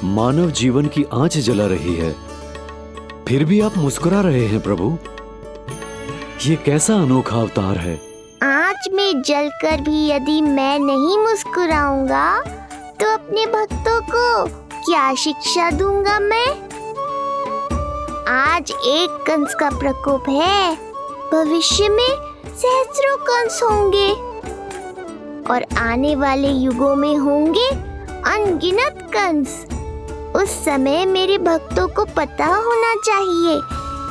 मानव जीवन की आंच जला रही है, फिर भी आप मुस्कुरा रहे हैं प्रभु। ये कैसा अनोखा अवतार है?
आंच में जलकर भी यदि मैं नहीं मुस्कुराऊंगा तो अपने भक्तों को क्या शिक्षा दूंगा मैं? आज एक कंस का प्रकोप है, भविष्य में सहस्रों कंस होंगे, और आने वाले युगों में होंगे अनगिनत कंस। उस समय मेरे भक्तों को पता होना चाहिए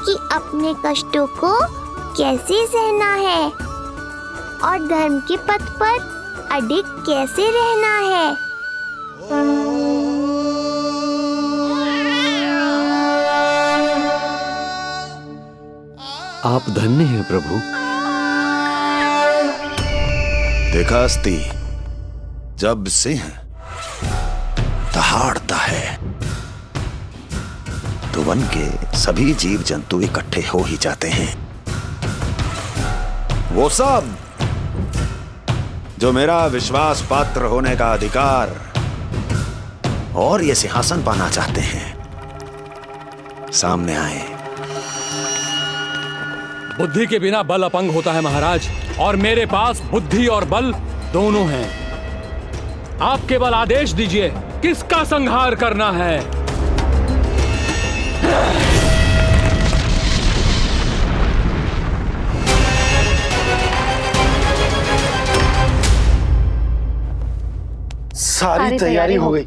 कि अपने कष्टों को कैसे सहना है और धर्म के पथ पर अडिग कैसे रहना है।
आप धन्य हैं प्रभु।
देखा अस्ति, जब सिंह दहाड़ता है तो वन के सभी जीव जंतु इकट्ठे हो ही जाते हैं। वो सब जो मेरा विश्वास पात्र होने का अधिकार और ये सिंहासन पाना चाहते हैं, सामने आए।
बुद्धि के बिना बल अपंग होता है महाराज, और मेरे पास बुद्धि और बल दोनों हैं। आप केवल आदेश दीजिए किसका संहार करना है।
सारी तैयारी हो गई।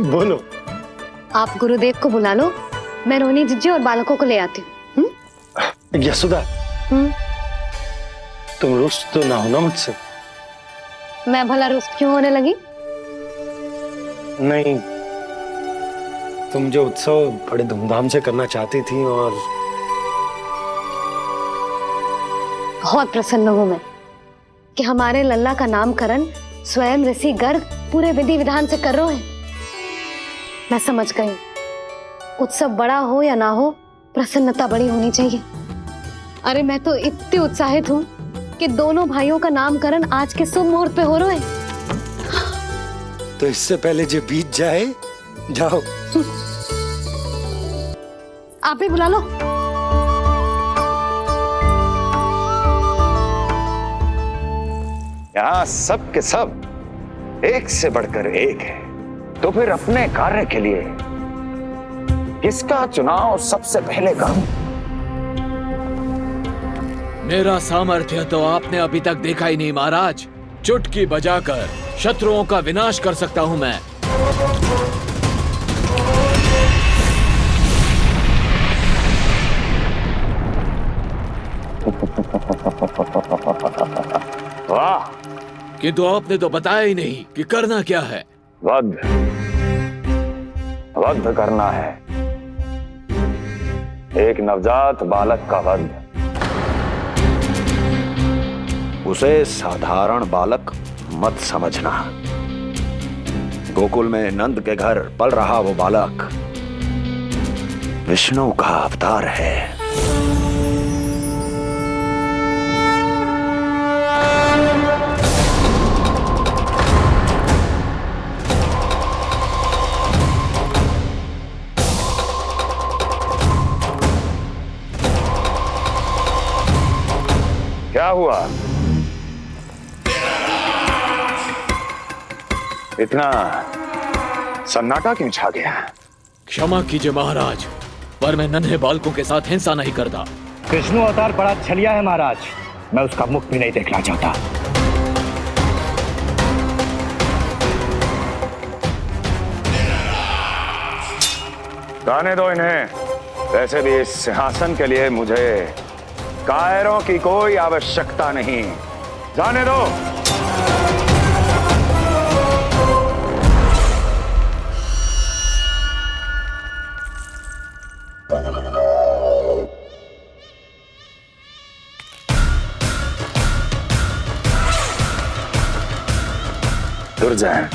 बोलो।
आप गुरुदेव को बुला लो, मैं रोहिणी जीजी और बालकों को ले आती हूँ।
यशोदा,
तुम रुष्ट तो ना हो ना मुझसे?
मैं भला रुष्ट क्यों होने लगी?
नहीं, तुम जो उत्सव बड़े धूमधाम से करना चाहती थी और
बहुत प्रसन्न हूं मैं कि हमारे लल्ला का नामकरण स्वयं ऋषि गर्ग पूरे विधि विधान से कर रहे हैं। मैं समझ गई, उत्सव बड़ा हो या ना हो, प्रसन्नता बड़ी होनी चाहिए। अरे मैं तो इतनी उत्साहित हूँ कि दोनों भाइयों का नामकरण आज के शुभ मुहूर्त पे हो रहे हैं।
तो इससे पहले जो बीत जाए, जाओ।
आप ही बुला लो।
यहाँ सब के सब एक से बढ़कर एक है, तो फिर अपने कार्य के लिए किसका चुनाव सबसे पहले करूं?
मेरा सामर्थ्य तो आपने अभी तक देखा ही नहीं महाराज। चुटकी बजाकर शत्रुओं का विनाश कर सकता हूं मैं।
वाह!
किंतु आपने तो बताया ही नहीं कि करना क्या है।
वध करना है, एक नवजात बालक का वध।
उसे साधारण बालक मत समझना। गोकुल में नंद के घर पल रहा वो बालक विष्णु का अवतार है।
क्या हुआ? इतना सन्नाटा क्यों छा गया?
क्षमा कीजिए महाराज, पर मैं नन्हे बालकों के साथ हिंसा नहीं करता।
विष्णु अवतार बड़ा छलिया है महाराज, मैं उसका मुख भी नहीं देखना चाहता। जाने दो इन्हें। वैसे भी इस सिंहासन के लिए मुझे कायरों की कोई आवश्यकता नहीं। जाने दो। दुर्जन,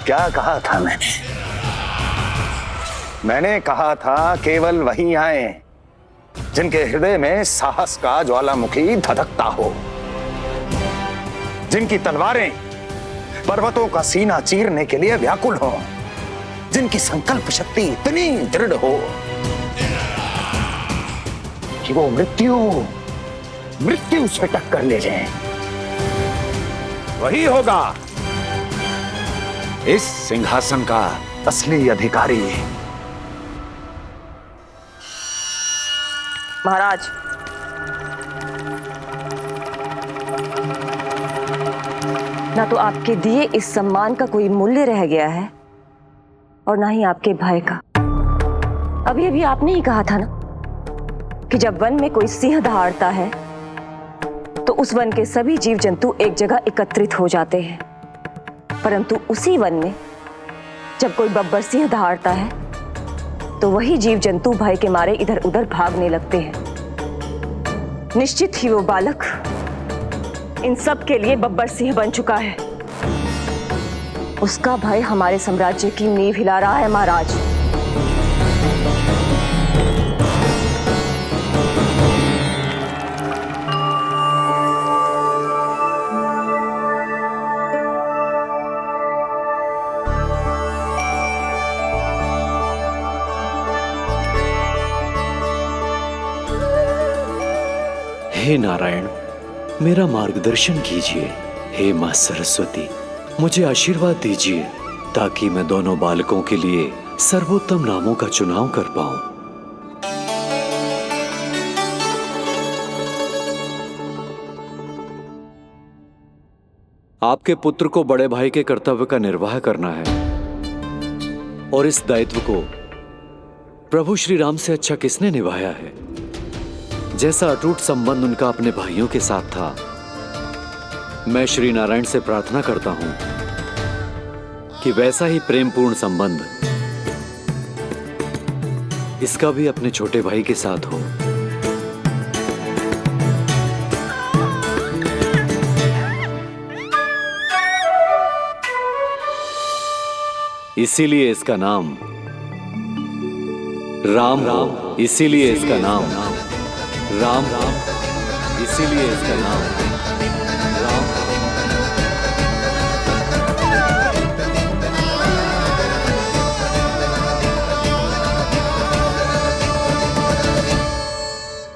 क्या कहा था मैंने कहा था केवल वही आए जिनके हृदय में साहस का ज्वालामुखी धधकता हो, जिनकी तलवारें पर्वतों का सीना चीरने के लिए व्याकुल हो, जिनकी संकल्प शक्ति इतनी दृढ़ हो कि वो मृत्यु से टक्कर ले जाएं। वही होगा इस सिंहासन का असली अधिकारी।
महाराज, ना तो आपके दिए इस सम्मान का कोई मूल्य रह गया है और ना ही आपके भय का। अभी अभी आपने ही कहा था ना कि जब वन में कोई सिंह दहाड़ता है तो उस वन के सभी जीव जंतु एक जगह एकत्रित हो जाते हैं, परंतु उसी वन में जब कोई बब्बर सिंह दहाड़ता है तो वही जीव जंतु भय के मारे इधर उधर भागने लगते हैं। निश्चित ही वो बालक इन सब के लिए बब्बर सिंह बन चुका है। उसका भय हमारे साम्राज्य की नींव हिला रहा है महाराज।
हे नारायण, मेरा मार्गदर्शन कीजिए। हे मां सरस्वती, मुझे आशीर्वाद दीजिए ताकि मैं दोनों बालकों के लिए सर्वोत्तम नामों का चुनाव कर पाऊं। आपके पुत्र को बड़े भाई के कर्तव्य का निर्वाह करना है और इस दायित्व को प्रभु श्री राम से अच्छा किसने निभाया है। जैसा अटूट संबंध उनका अपने भाइयों के साथ था, मैं श्री नारायण से प्रार्थना करता हूं कि वैसा ही प्रेमपूर्ण संबंध इसका भी अपने छोटे भाई के साथ हो। इसीलिए इसका नाम राम राम, इसीलिए इसका नाम राम राम, इसीलिए इसका नाम राम।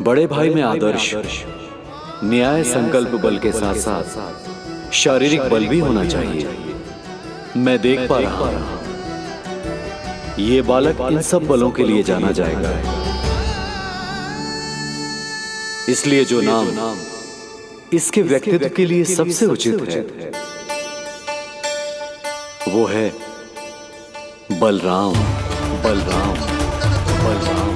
बड़े भाई में आदर्श, न्याय, संकल्प बल के साथ साथ शारीरिक बल भी होना चाहिए। मैं देख पा रहा हूं ये बालक इन सब बलों के लिए जाना जाएगा। इसलिए जो नाम इसके व्यक्तित्व के लिए सबसे उचित है वो है बलराम। बलराम, बलराम।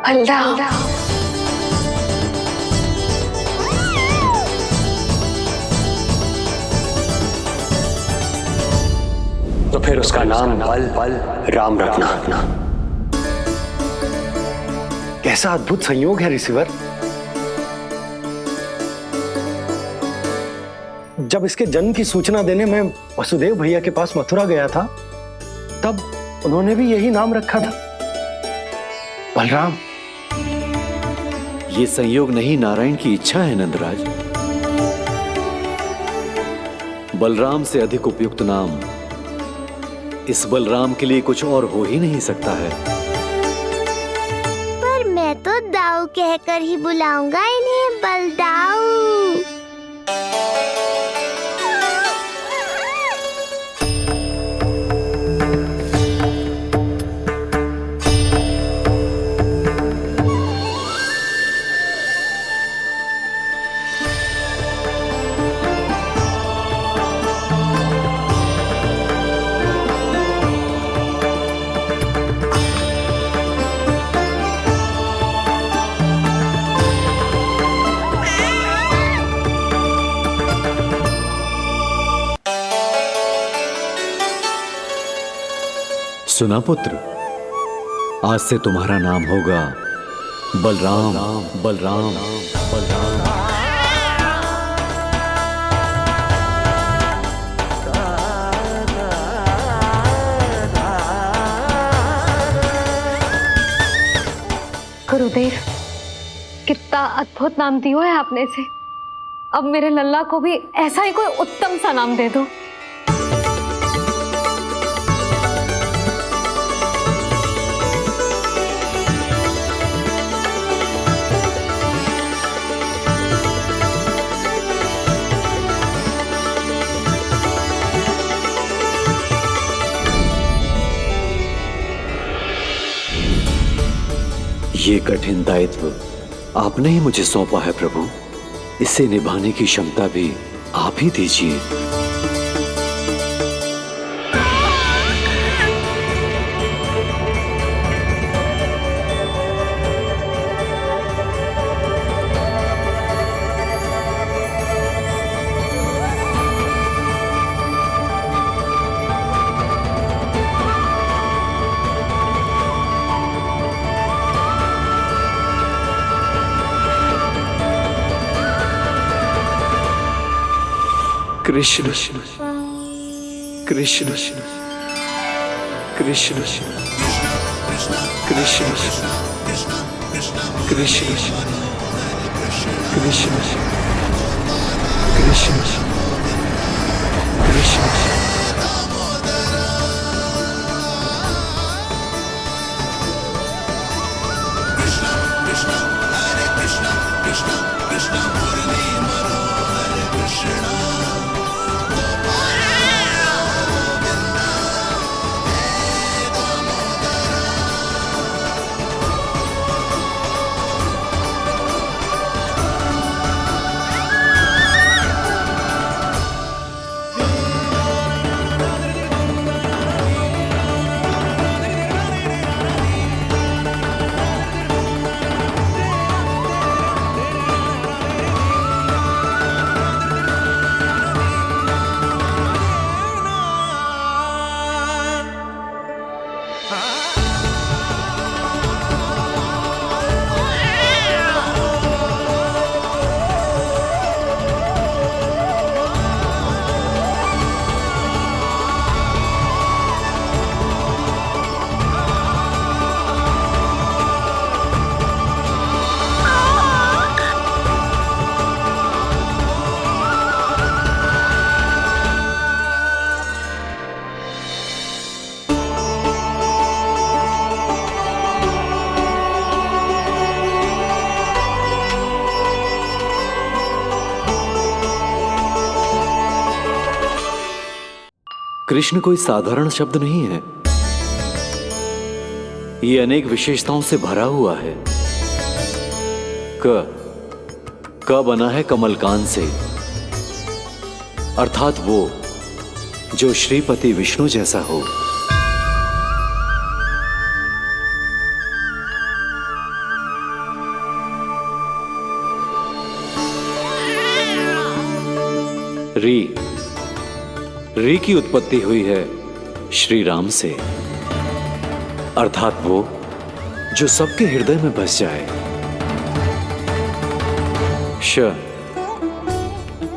बलराम,
तो फिर उसका नाम बल बल राम रखना।
कैसा अद्भुत संयोग है रिसीवर। जब इसके जन्म की सूचना देने मैं वसुदेव भैया के पास मथुरा गया था, तब उन्होंने भी यही नाम रखा था, बलराम।
ये संयोग नहीं, नारायण की इच्छा है नंदराज। बलराम से अधिक उपयुक्त नाम इस बलराम के लिए कुछ और हो ही नहीं सकता है।
पर मैं तो दाऊ कहकर ही बुलाऊंगा इन्हें, बलदाऊ।
सुना पुत्र, आज से तुम्हारा नाम होगा बलराम। बलराम, बलराम।
गुरुदेव, कितना अद्भुत नाम दिया है आपने इसे। अब मेरे लल्ला को भी ऐसा ही कोई उत्तम सा नाम दे दो।
ये कठिन दायित्व आपने ही मुझे सौंपा है प्रभु, इसे निभाने की क्षमता भी आप ही दीजिए। कृष्ण कृष्ण कृष्ण कृष्ण कृष्ण कृष्ण कृष्ण कृष्ण कृष्ण।
कृष्ण मुरली मनोहर कृष्ण
कृष्ण कोई साधारण शब्द नहीं है। ये अनेक विशेषताओं से भरा हुआ है। क बना है कमलकांत से, अर्थात वो जो श्रीपति विष्णु जैसा हो। री की उत्पत्ति हुई है श्री राम से, अर्थात वो जो सबके हृदय में बस जाए। श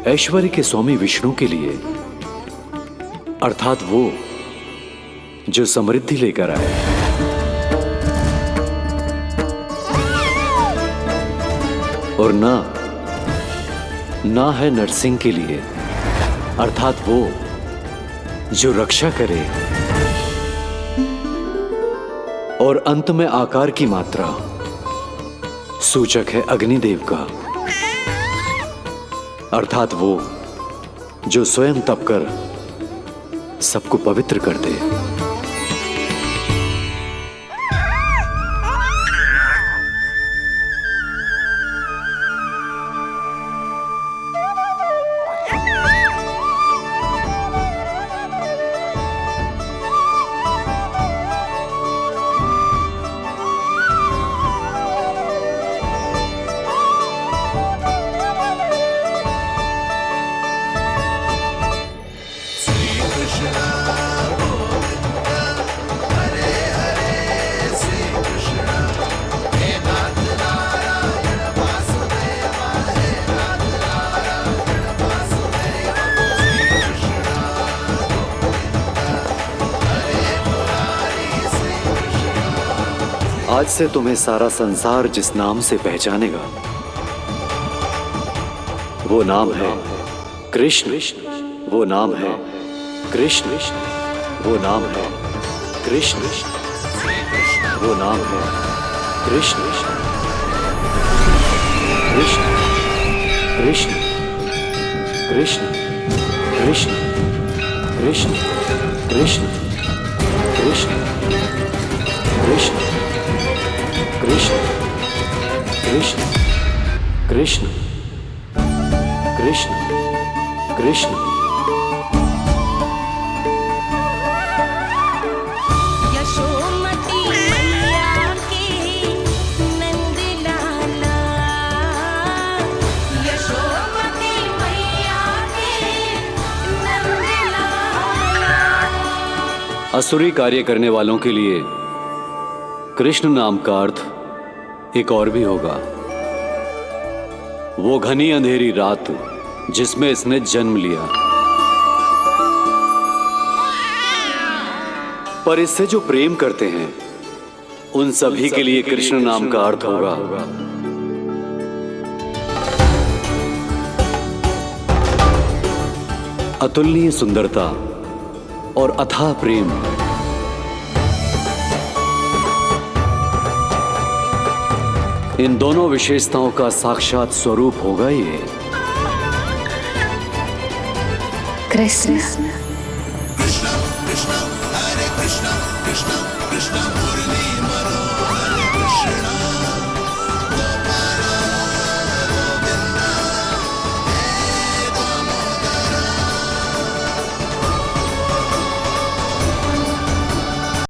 ऐश्वर्य के स्वामी विष्णु के लिए, अर्थात वो जो समृद्धि लेकर आए। और ना है नरसिंह के लिए, अर्थात वो जो रक्षा करे। और अंत में आकार की मात्रा सूचक है अग्निदेव का, अर्थात वो जो स्वयं तप कर सबको पवित्र कर दे। आज से तुम्हें सारा संसार जिस नाम से पहचानेगा वो नाम है कृष्ण। वो नाम है कृष्ण। वो नाम है कृष्ण। वो नाम है कृष्ण। कृष्ण कृष्ण कृष्ण कृष्ण कृष्ण कृष्ण कृष्ण कृष्ण कृष्ण कृष्ण कृष्ण कृष्ण कृष्ण।
यशोमती मैया की नंद लाला, यशोमती मैया की नंद लाला।
असुरी कार्य करने वालों के लिए कृष्ण नाम का अर्थ एक और भी होगा। वो घनी अंधेरी रात जिसमें इसने जन्म लिया। पर इससे जो प्रेम करते हैं उन सभी के लिए कृष्ण नाम का अर्थ होगा अतुलनीय सुंदरता और अथाह प्रेम। इन दोनों विशेषताओं का साक्षात स्वरूप होगा ये
कृष्ण।
कृष्ण कृष्ण